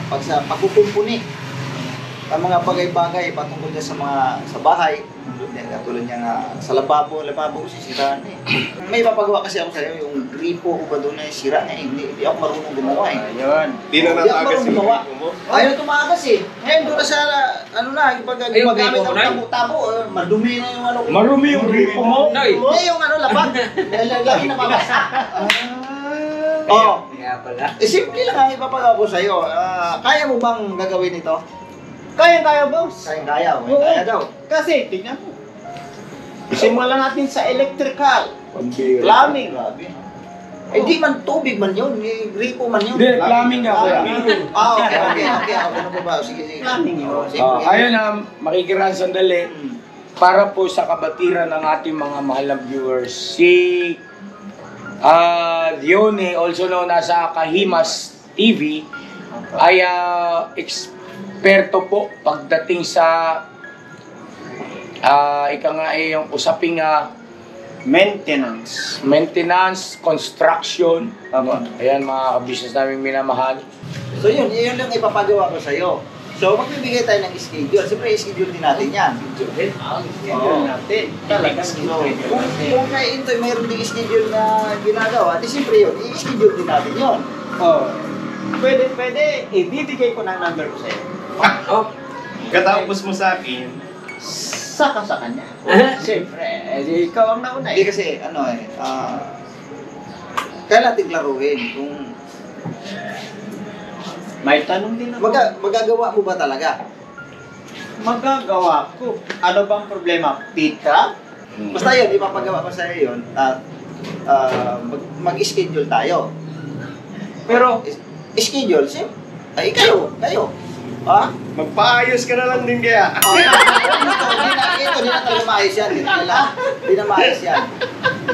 pag sa pagkukumpuni ang mga bagay-bagay patungkol sa bahay, katulad niya sa lababo sisiraan May papagawa kasi ako sa'yo, yung gripo ko ba doon ay sira hindi ako marunong gumawa Ayun. Di na natagas yung gripo mo. Ayaw tumagas Ngayon doon na sa, pag gumagamit ng tabo-tabo, madumi na yung Marumi yung gripo mo. Hindi yung labag. Lagi na magas. Oo. Kaya pala. Simple lang ang ipapagawa ko sa'yo. Kaya mo bang gagawin ito? Kaya, boss. Kaya Oo. Kaya daw. Kasi, tingnan mo. Simulan natin sa electrical, Pambira. plumbing. Grabe. Di man tubig man yun. Gripo man yun. Hindi, plumbing nga kuya. Okay. Ano ba ba? Sige. Plumbing yun. Ayun makikiran sandali. Para po sa kabatiran ng ating mga mahal na viewers, si Dione, also known as Kahimas TV, ay eksperto po pagdating sa yung usaping maintenance, construction. Ayan mga ka-business namin minamahal. So yun lang ipapagawa ko sa'yo. So magbibigay tayo ng schedule. Siyempre i-schedule din natin yan. Schedule natin. Talagang Kung kay Intoy mayroon din schedule na ginagawa, di siyempre yun, i-schedule din natin yun. Pwede. Ibibigay ko ng number ko sa'yo. Katapos mo sa akin, Saka sa kanya. Siyempre, ikaw ang nauna Hindi kasi, kaya natin laruin kung May tanong din ako. magagawa mo ba talaga? Magagawa ko. Ano bang problema? Pika? Basta yun, ipapagawa ko sa'yo yun at mag-schedule tayo. Pero, Schedule, ay kayo. Ha? magpaayos ka na lang din kaya. Ito, di na talaga maayos yan. Di na maayos yan.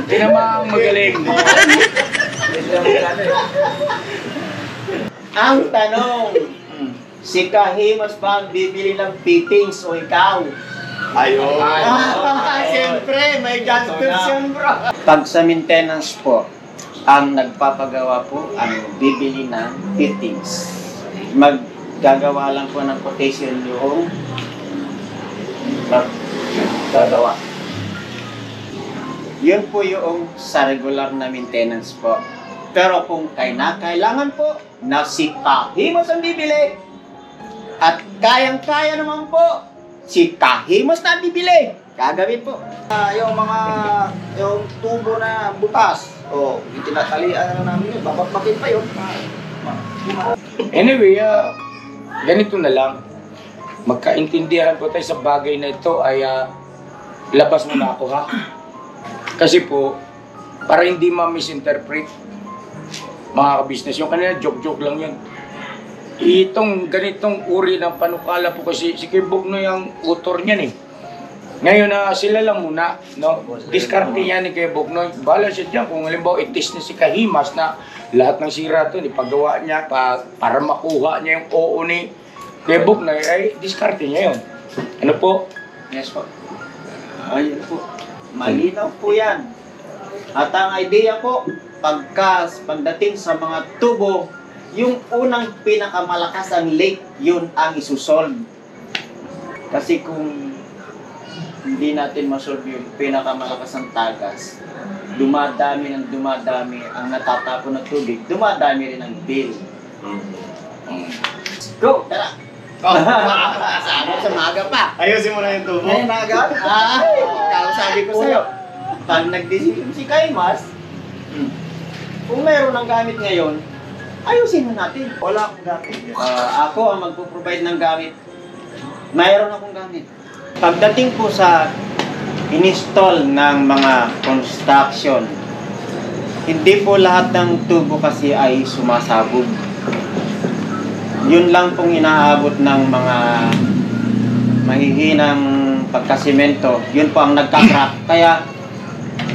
Hindi namang magaling. Ang tanong, si Kahimas ba ang bibili ng fittings o ikaw? Ayun. Siyempre, may gastos yun, bro. Pag sa maintenance po, ang nagpapagawa po ang bibili ng fittings. Maggagawa lang po ng quotation yung gagawa. Yun po yung sa regular na maintenance po. Pero kung kailangan po na si Kahimas ang bibili at kayang-kaya naman po si Kahimas na ang bibili, gagawin po. Yung tubo na butas, tinatalian na namin yun, babakbakin pa yun. Anyway, ganito na lang. Magkaintindihan po tayo sa bagay na ito ay labas mo na ako, ha? Kasi po, para hindi ma-misinterpret mga ka-business, yung kanina joke-joke lang yun. Itong ganitong uri ng panukala po kasi si Kuya Bugnoy ang author niyan eh. Ngayon sila lang muna, no? Diskarte niya ni Kuya Bugnoy. Bahala siya dyan kung halimbawa itis na si Kahimas na lahat ng sira ito, ipagawa niya para makuha niya yung oo ni Kuya Bugnoy, ay diskarte niya yun. Ano po? Yes po. Ayun po. Malinaw po yan. At ang idea po, pagdating sa mga tubo, yung unang pinakamalakas ang leak, yun ang isusolve. Kasi kung hindi natin masolve yung pinakamalakas ang tagas, dumadami ang natatapon na tubig, dumadami rin ang bill. Go! Tara! Sa maga pa. Ayusin mo na yung tubo. Ngayon na agad? Sabi ko sa'yo, pag nag-decision si Kaimas, kung mayroon ng gamit ngayon, ayusin na natin. Wala akong gamit. Ako ang magpo-provide ng gamit. Mayroon akong gamit. Pagdating po sa install ng mga construction, hindi po lahat ng tubo kasi ay sumasabog. Yun lang pong inaabot ng mga mahihinang pagkasimento. Yun po ang nagka-crack. Kaya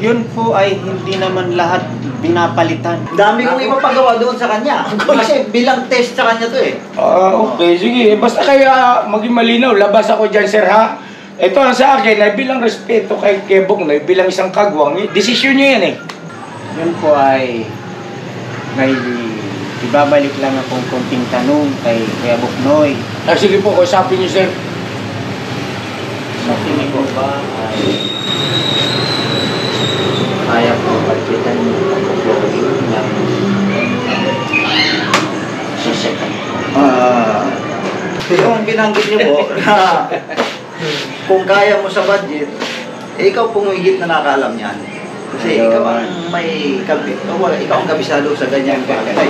yun po ay hindi naman lahat pinapalitan. Dami kong ipapagawa doon sa kanya. Kasi bilang test sa kanya to eh. Okay, sige. Basta kaya maging malinaw, labas ako dyan, sir, ha? Ito ang sa akin, ay bilang respeto kay Kuya Bugnoy, bilang isang kagwang, desisyon niya yan eh. Yun po ay may ibabalik lang akong konting tanong kay Kuya Bugnoy. Sige po, kausapin niyo, sir. Sa tingin ko ba ay kaya po pagkitan ng pag-flowing ng sasakyan ko? Yung binanggit niyo po na kung kaya mo sa budget, ikaw pumigit na nakaalam yan. Kasi ikaw ang may ikaw ang kabisado sa ganyang bagay.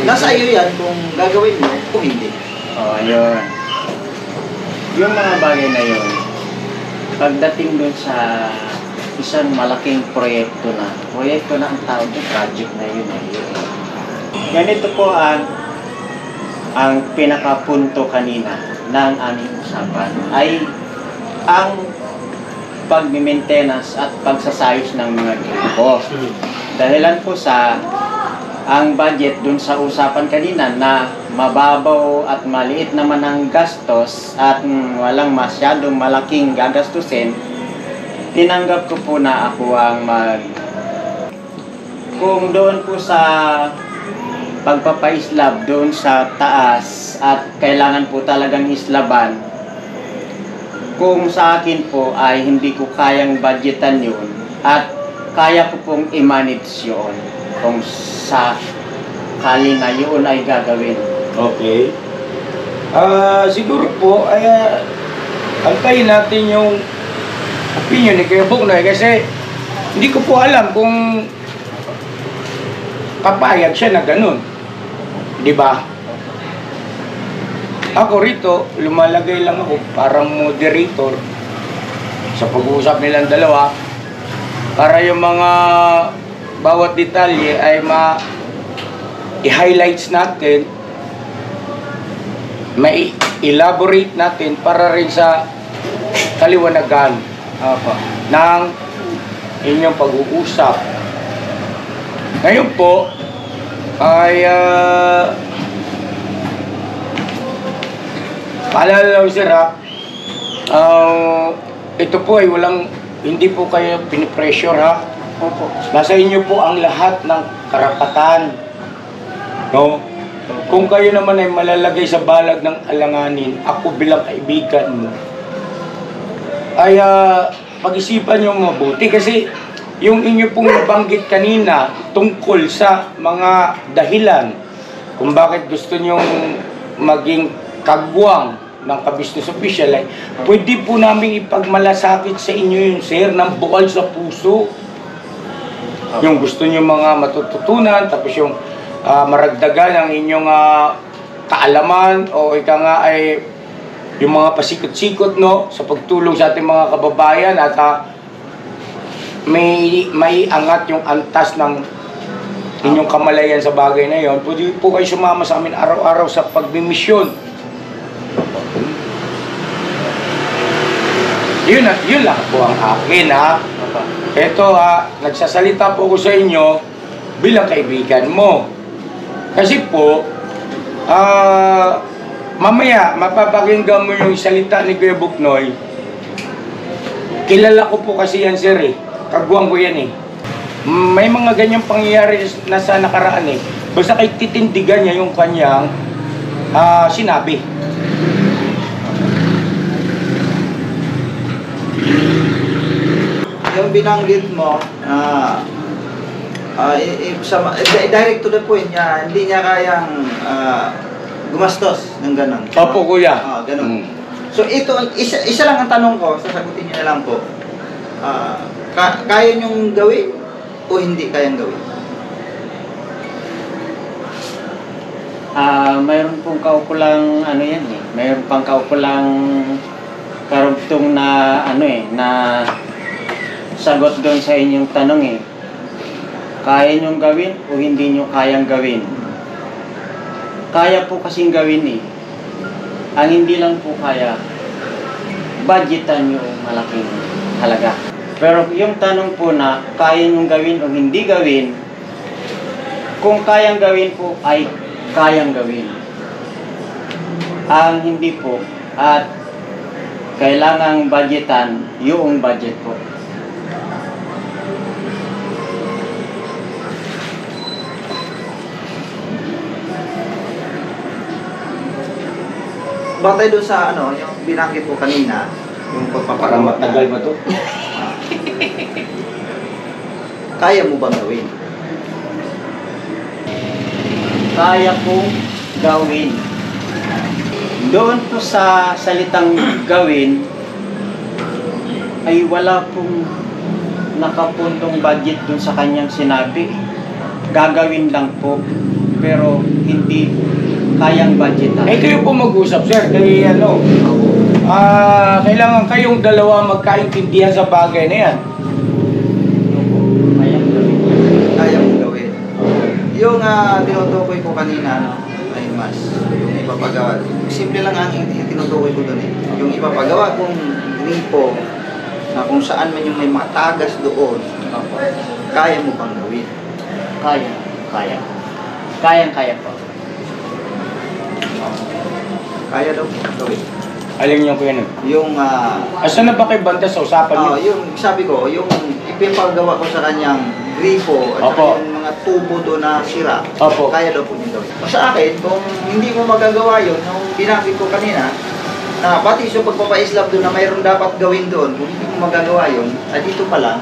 Nasa iyo yan kung gagawin mo, kung hindi. Ayun. Yung mga bagay na yun, pagdating dun sa isang malaking proyekto na ang tawag ng project na yun eh. Ganito po ang pinakapunto kanina ng aming usapan ay ang pag-maintenance at pagsasayos ng mga grupo. Dahilan po sa ang budget dun sa usapan kanina na mababaw at maliit naman ang gastos at walang masyadong malaking gagastusin, tinanggap ko po na ako ang kung doon po sa pagpapaislab doon sa taas at kailangan po talagang islaban, kung sa akin po ay hindi ko kayang budgetan yun at kaya ko pong i-manage yun kung sa kali na yun ay gagawin. Okay. Siguro po, ay antayin natin yung opinion ni Kuya Bugnoy kasi hindi ko po alam kung papayag siya na ganun. Di ba? Ako rito, lumalagay lang ako parang moderator sa pag-uusap nilang dalawa para yung mga bawat detalye ay i-highlights natin, mai-elaborate natin para rin sa kaliwanagan ng inyong pag-uusap. Ngayon po, ay paalala lang sir ha, ito po ay hindi po kayo pinipressure ha. Opo. Nasa inyo po ang lahat ng karapatan. No? Kung kayo naman ay malalagay sa balag ng alanganin, ako bilang kaibigan mo, ay pag-isipan nyo mabuti kasi yung inyo pong nabanggit kanina tungkol sa mga dahilan kung bakit gusto nyong maging kagwang ng ka-business official ay pwede po namin ipagmalasakit sa inyo yun sir ng bukal sa puso. Yung gusto nyo mga matututunan tapos yung maragdagan ang inyong kaalaman o ika nga ay yung mga pasikot-sikot no sa pagtulong sa ating mga kababayan at may angat yung antas ng inyong kamalayan sa bagay na yon. Pwede po kayo sumama sa amin araw-araw sa pagbimisyon. Yun lang po ang akin ha. Ito nagsasalita po ko sa inyo bilang kaibigan mo. Kasi po, mamaya mapapakinggan mo yung salita ni Kuya Buknoy. Kilala ko po kasi yan sir eh. Kagwang ko yan eh. May mga ganyang pangyayari na sa nakaraan eh. Basta kay titindigan niya yung kanyang sinabi. Yung binanggit mo, direct to the point niya, hindi niya kayang gumastos ng ganun. Opo, kuya. Ganun. So ito, isa lang ang tanong ko, sasagutin niyo na lang po. Kaya niyong gawin o hindi kayang gawin? Mayroon pong kaukulang ano yan eh. Mayroon pang kaukulang karugtong na ano eh, na sagot doon sa inyong tanong eh. Kaya niyong gawin o hindi niyo kayang gawin? Kaya po kasing gawin eh. Ang hindi lang po kaya, budgetan niyo malaking halaga. Pero yung tanong po na kaya niyong gawin o hindi gawin, kung kayang gawin po ay kayang gawin. Ang hindi po at kailangang budgetan yung budget po. Batay doon sa yung binanggit ko kanina, yung Parang pagpapagawa. matagal ba to? Kaya mo bang gawin? Kaya kong gawin. Doon po sa salitang gawin ay wala pong nakapuntong budget doon sa kanyang sinabi. Gagawin lang po pero hindi kayang budgetan. Eh kayo po mag-usap sir, kaya kailangan kayong dalawa magkaintindihan sa bagay na yan. Kayang gawin. Kaya mo gawin. Yung tinutukoy ko kanina, ay mas, yung ipapagawa. Simple lang ang tinutukoy ko doon eh. Yung ipapagawa kong gripo, na kung saan man yung may mga tagas doon, kaya mo bang gawin? Kaya. Kayang-kaya po. Kaya daw gawin. Alam niyo ko yan. Yung, Asan na ba kayo banda sa usapan niyo? yung sabi ko, yung ipapagawa ko sa kanyang gripo at Opo. saka yung mga tubo doon na sira, Opo. kaya daw po niya gawin. Sa akin, kung hindi mo magagawa yun, yung binanggit ko kanina, na pati sa pagpapaislab doon na mayroon dapat gawin doon, kung hindi mo magagawa yun, dito pa lang,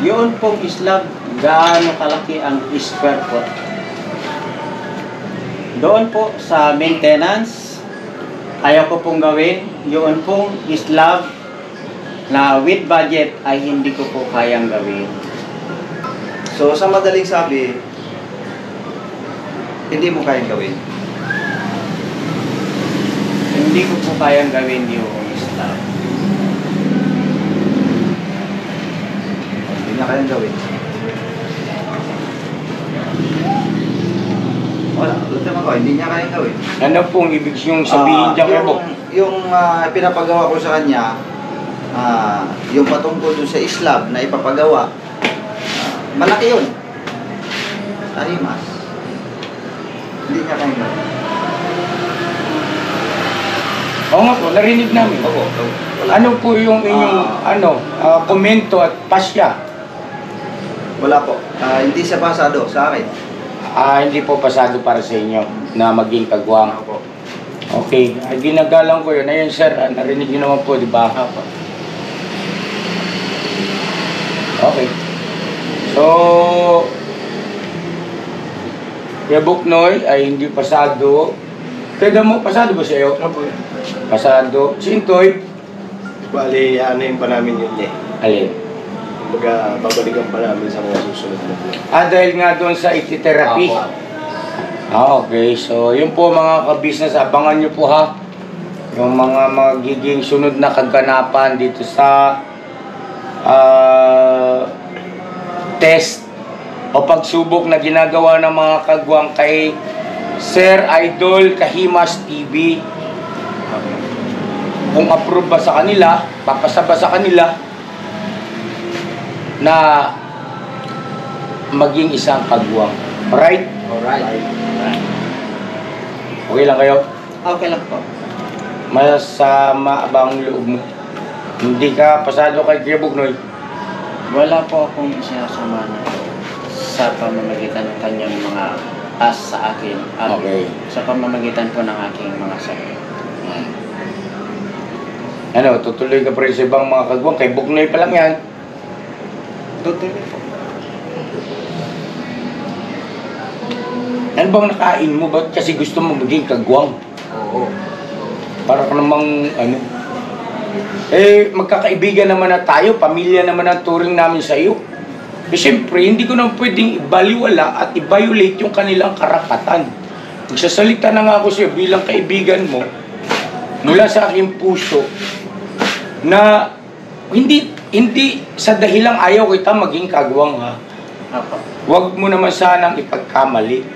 Yun pong slab, gaano kalaki ang square foot? Doon po sa maintenance, ayaw ko pong gawin. Yun pong slab na with budget ay hindi ko po kayang gawin. so sa madaling sabi, hindi mo kayang gawin. Hindi ko po kayang gawin yung slab. Hindi niya kayang gawin. Wala, ulit naman ko, hindi niya kayang gawin. Ano pong ibig niyong sabihin dyan kayo? Yung pinapagawa ko sa kanya, yung patungkol dun sa slab na ipapagawa, Malaki yun. Kahimas. Hindi niya kayo. Oo nga po, narinig namin. Ano po yung inyong komento at pasya? Wala po. Hindi siya pasado sa akin. Hindi po pasado para sa inyo na maging kagwang. Opo. Okay, ginagalang ko yun. Ayun sir, narinig niyo naman po, di ba? Opo. Okay. So, Kuya Buknoy ay hindi pasado. Kaya mo, pasado ba sa iyo? Opo. Pasado. Si Intoy? Bali, aanayin pa namin yun eh. Alin? Kumbaga, babalikan pa namin sa mga susunod na buwan. Dahil nga doon sa iti-therapy. Okay. So, yun po mga ka-business. Abangan nyo po ha. Yung mga magiging sunod na kaganapan dito sa test o pagsubok na ginagawa ng mga kagwang kay Sir Idol Kahimas TV. Kung approve ba sa kanila, papasa ba sa kanila na maging isang kagwang. Alright? Alright. Okay lang kayo? Okay lang po. Masama ba ang loob mo? Hindi ka pasado kay Kuya Buknoy? Wala po akong sinasama na sa pamamagitan ng kanyang mga task sa akin at Okay. sa pamamagitan po ng aking mga sarili. Ano, tutuloy ka pa rin sa ibang mga kagwang. Kay Buknoy pa lang yan. Tutuloy po. Ano bang nakain mo? Ba't kasi gusto mo maging kagwang? Oo. Para ka namang ano. Magkakaibigan naman na tayo. Pamilya naman ang turing namin sa iyo. Siyempre, hindi ko na pwedeng ibaliwala at i-violate yung kanilang karapatan. Magsasalita na nga ako sa'yo bilang kaibigan mo mula sa aking puso na hindi sa dahilang ayaw kita maging kagwang ha. Opo. Huwag mo naman sanang ipagkamali.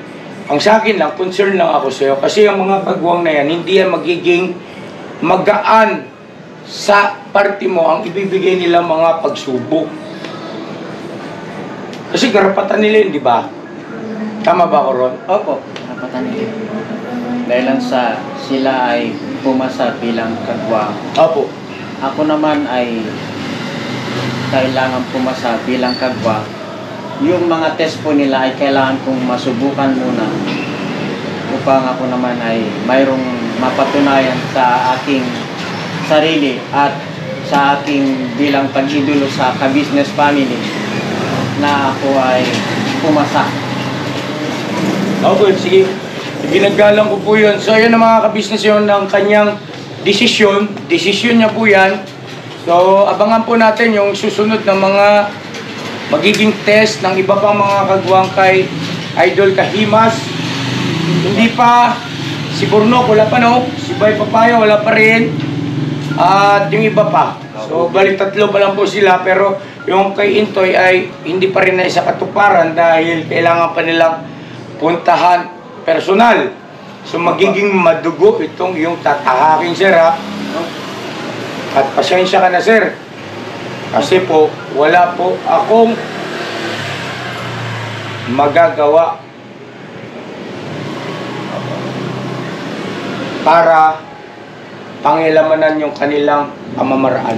Ang sa akin lang, concern lang ako sa'yo kasi yung mga kagwang na yan, hindi yan magiging magaan sa parte mo ang ibibigay nila mga pagsubok. Kasi karapatan nila yun, di ba? Tama ba ako, Ron? Opo. Karapatan nila. Dahil lang sa sila ay pumasa bilang kagwang. Opo. Ako naman ay kailangan pumasa bilang kagwang. Yung mga test po nila ay kailangan kong masubukan muna upang ako naman ay mayroong mapatunayan sa aking sarili at sa aking bilang pag-idolo sa ka-business family na ako ay pumasa. Okay, sige. Ginagalang ko po yun. So, yun ang mga ka-business yun ng kanyang desisyon. Desisyon niya po yan. So, abangan po natin yung susunod na mga magiging test ng iba pang mga kagwang kay Idol Kahimas. Hindi pa si Burnok, wala pa no? Si Bay Papaya, wala pa rin. At yung iba pa. So, balik tatlo pa lang po sila. Pero yung kay Intoy ay hindi pa rin na isa katuparan dahil kailangan pa nilang puntahan personal. So, magiging madugo itong yung tatahaking sir ha. At pasensya ka na sir. Kasi po, wala po akong magagawa para pangilamanan yung kanilang pamamaraan.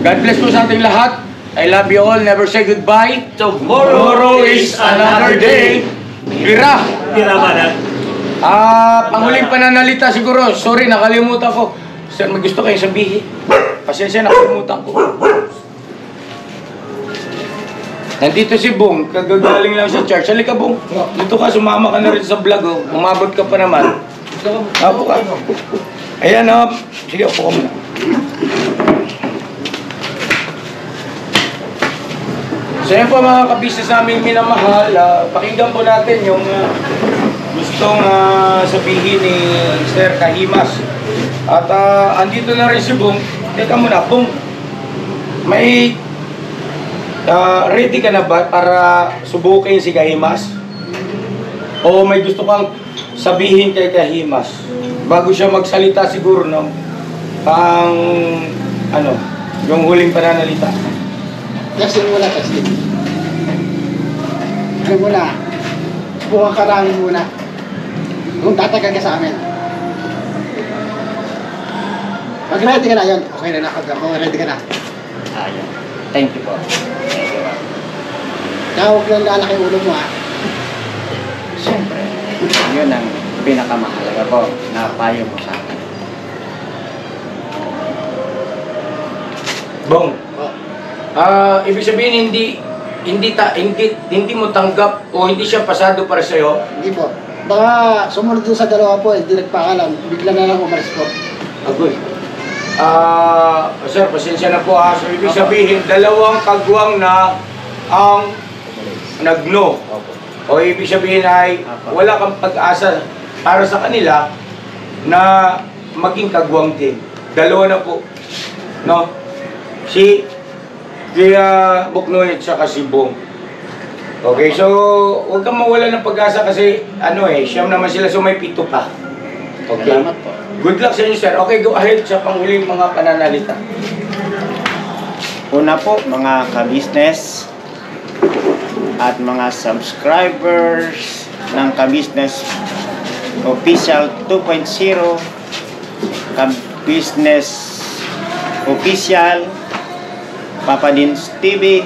God bless po sa ating lahat. I love you all. Never say goodbye. Tomorrow is another day. Bira. Panghuling pananalita siguro. Sorry, nakalimutan ko. Sir, may gusto kayong sabihin. Pasensya, nakalimutan ko. Nandito si Bong. Kagagaling lang sa church. Halika, Bong. Dito ka, sumama ka na rin sa vlog. Oh. Umabot ka pa naman. Apo ka. Ayan, oh. Sige, upo ka muna. So yan po mga kabisnes namin minamahal, pakinggan po natin yung gustong sabihin ni Sir Kahimas. At andito na rin si Bong. Teka muna, Bong, may ready ka na ba para subukin si Kahimas? O may gusto kang sabihin kay Kahimas? Bago siya magsalita siguro, no? Yung huling pananalita. Testing muna, testing. Ano muna? Subukan ka namin muna. Kung tatagal ka sa amin. Pag ready ka na yun, okay na na. Pag ready ka na. Ayun. Thank you po. Thank you po. Tawag lang lalaki ulo mo ha. Siyempre, yun ang pinakamahalaga po na payo mo sa akin. Bong, ibig sabihin hindi mo tanggap o hindi siya pasado para sa'yo? Hindi po. Baka sumunod dun sa dalawa po, hindi nagpakalam. Bigla na lang umalis po. Agoy. Sir, pasensya na po ha. So, ibig sabihin, dalawang kagwang na ang nagno. O ibig sabihin ay wala kang pag-asa para sa kanila na maging kagwang din. Dalawa na po. No? Si Buknoy at saka si Bong. Okay, so huwag kang mawala ng pag-asa kasi siyam naman sila, so may 7 pa. Okay. Salamat po. Good luck sa inyo, sir. Okay, go ahead sa panghuling mga pananalita. Una po, mga ka-business at mga subscribers ng ka-business official 2.0, ka-business official Papa Dins TV.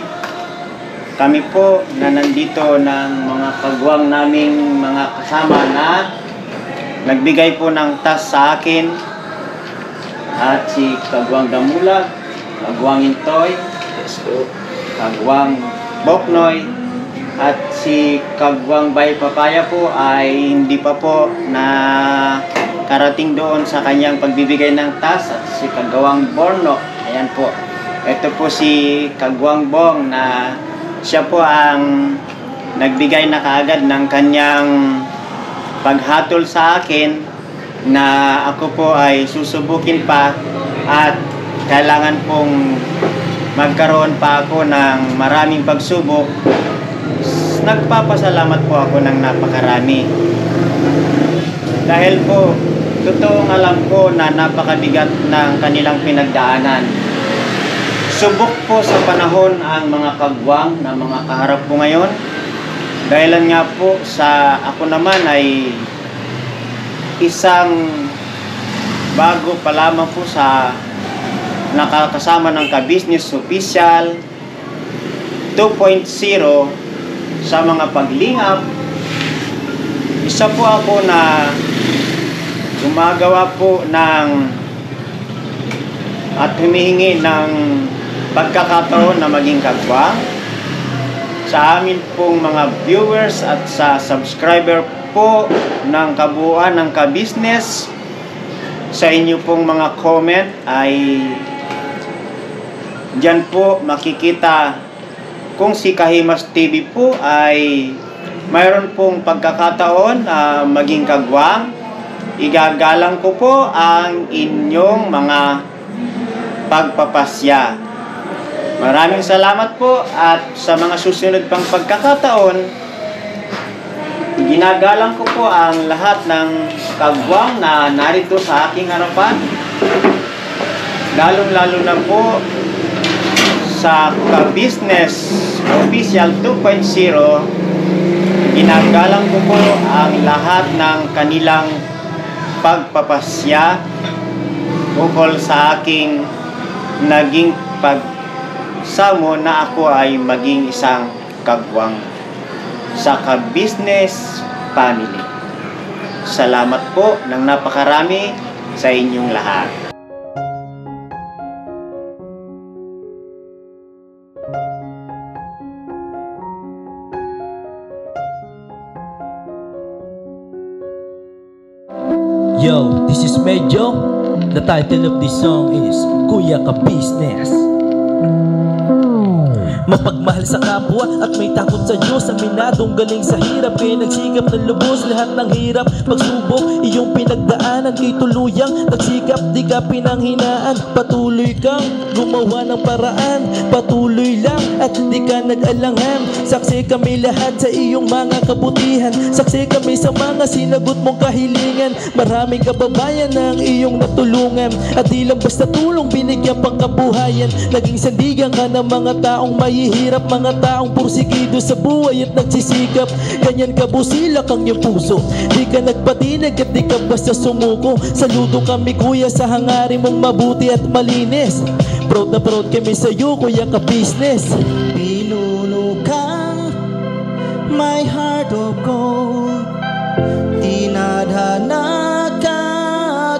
Kami po na nandito ng mga kagwang naming mga kasama na nagbigay po ng task sa akin, at si Kagwang Damulag, Kagwang Intoy, Kagwang Boknoy, at si Kagwang Bay Papaya po ay hindi pa po na karating doon sa kanyang pagbibigay ng task, at si Kagwang Borno, ayan po. Ito po si Kagwang Bong na siya po ang nagbigay na kaagad ng kanyang paghatol sa akin na ako po ay susubukin pa at kailangan pong magkaroon pa ako ng maraming pagsubok. Nagpapasalamat po ako ng napakarami. Dahil po, totoong alam ko na napakabigat ng kanilang pinagdaanan. Subok po sa panahon ang mga kagwang na mga kaharap po ngayon. Dahilan nga po sa ako naman ay isang bago pa lamang po sa nakakasama ng ka-business official 2.0 sa mga paglingap. Isa po ako na gumagawa po ng at humihingi ng pagkakataon na maging kagwang sa amin pong mga viewers at sa subscriber po ng kabuuan ng ka-business. Sa inyo pong mga comment ay dyan po makikita kung si Kahimas TV po ay mayroon pong pagkakataon na maging kagwang. Igagalang ko po ang inyong mga pagpapasya. Maraming salamat po, at sa mga susunod pang pagkakataon, ginagalang ko po ang lahat ng kagwang na narito sa aking harapan. Lalong-lalo na po sa ka-business official 2.0, ginagalang ko po ang lahat ng kanilang pagpapasya ukol sa aking naging pagsamo na ako ay maging isang kagwang sa ka-business family. Salamat po ng napakarami sa inyong lahat. Yo, this is Medyo. The title of this song is Kuya Ka Business. Mapagmahal sa kapwa at may takot sa Diyos. Aminadong galing sa hirap, kaya nagsikap na lubos lahat ng hirap. Pagsubok, iyong pinagdaanan, kay tuluyang nagsikap, di ka pinanghinaan. Patuloy kang gumawa ng paraan, patuloy lang at di ka nag-alangan. Saksi kami lahat sa iyong mga kabutihan, saksi kami sa mga sinagot mong kahilingan. Maraming kababayan na ang iyong natulungan, at di lang basta tulong binigyan pang kabuhayan. Naging sandigan ka ng mga taong may mahihirap, mga taong pursigido sa buhay at nagsisikap. Ganyan ka busilak ang iyong puso, di ka nagpatinag at di ka basta sumuko. Saludo kami kuya sa hangarin mong mabuti at malinis. Proud na proud kami sa'yo kuya ka business. Pinuno kang my heart of gold, tinadhana ka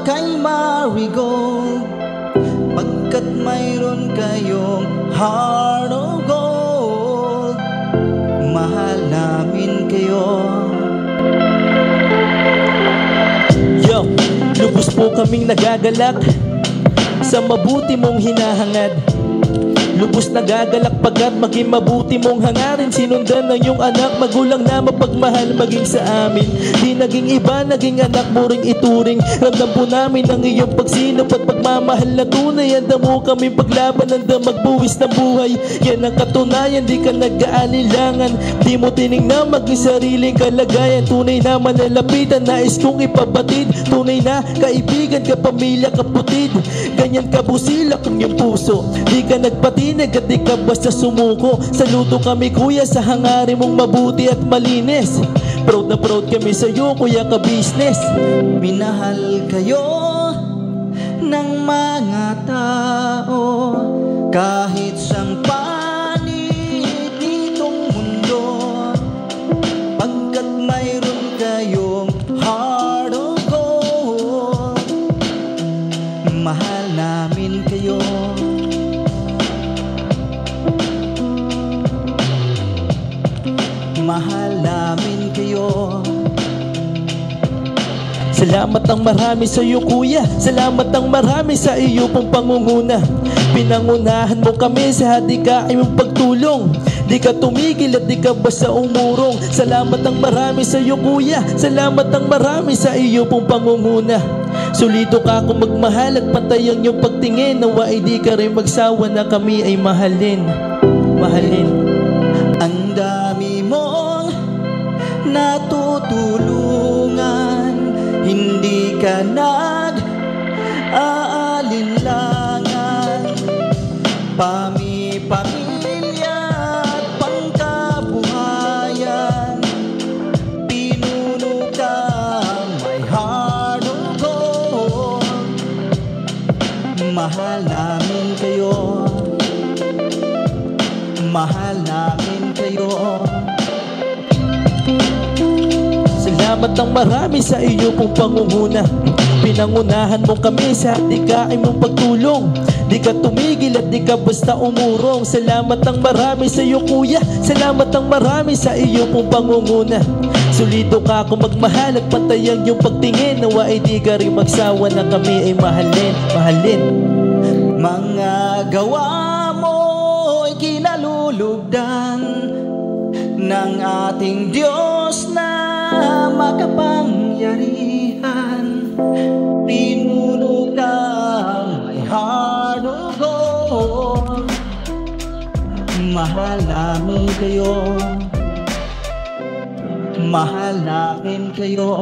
kay marigold, pagkat mayroon kayong heart of gold, mahal namin kayo. Yo, lubos po kaming nagagalak sa mabuti mong hinahangad. Lubos nagagalak pagkat maging mabuti mong hangarin. Sinundan ng iyong anak, magulang na mapagmahal maging sa amin. Di naging iba, naging anak mo ring ituring. Ramdam po namin ang iyong pagsinop at pagmamahal na tunay. Handa mo kami paglaban, handa magbuwis ng buhay. Yan ang katunayan, di ka nag-aalilangan. Di mo tinignan maging sariling kalagayan. Tunay na manalapitan, nais kong ipabatid. Tunay na kaibigan, kapamilya, kaputid. Ganyan kabusilak ang iyong puso, di ka nagpatinag at di ka basta sumuko. Saludo kami kuya sa hangarin mong mabuti at malinis. Proud na proud kami sa'yo kuya ka business. Minahal kayo ng mga tao kahit sang panig nitong mundo, pagkat mayroon kayong heart of gold, mahal namin kayo. Mahal namin kayo. Salamat ang marami sa iyo kuya, salamat ang marami sa iyo pong pangunguna. Pinangunahan mo kami sa hadikain mong pagtulong, di ka tumigil at di ka basta umurong. Salamat ang marami sa iyo kuya, salamat ang marami sa iyo pong pangunguna. Solido ka kung magmahal at pantay ang iyong pagtingin. Nawa ay di ka rin magsawa na kami ay mahalin. Mahalin. Ang dami mong natutulungan, hindi ka nag-aalinlangan. Pamilya at pangkabuhayan, pinuno ka may heart of gold, mahal namin kayo. Mahal namin kayo. Salamat ang marami sa iyo pong pangunguna. Pinangunahan mo kami sa hadikain mong pagtulong, di ka tumigil at di ka basta umurong. Salamat ang marami sa iyo kuya, salamat ang marami sa iyo pong pangunguna. Solido ka kung magmahal at pantay ang iyong pagtingin. Nawa ay di ka rin magsawa na kami ay mahalin. Mahalin. Mga gawa mo'y kinalulugdan ng ating Diyos na makapangyarihan. Pinuno ng may heart of gold, mahal namin kayo. Mahal namin kayo.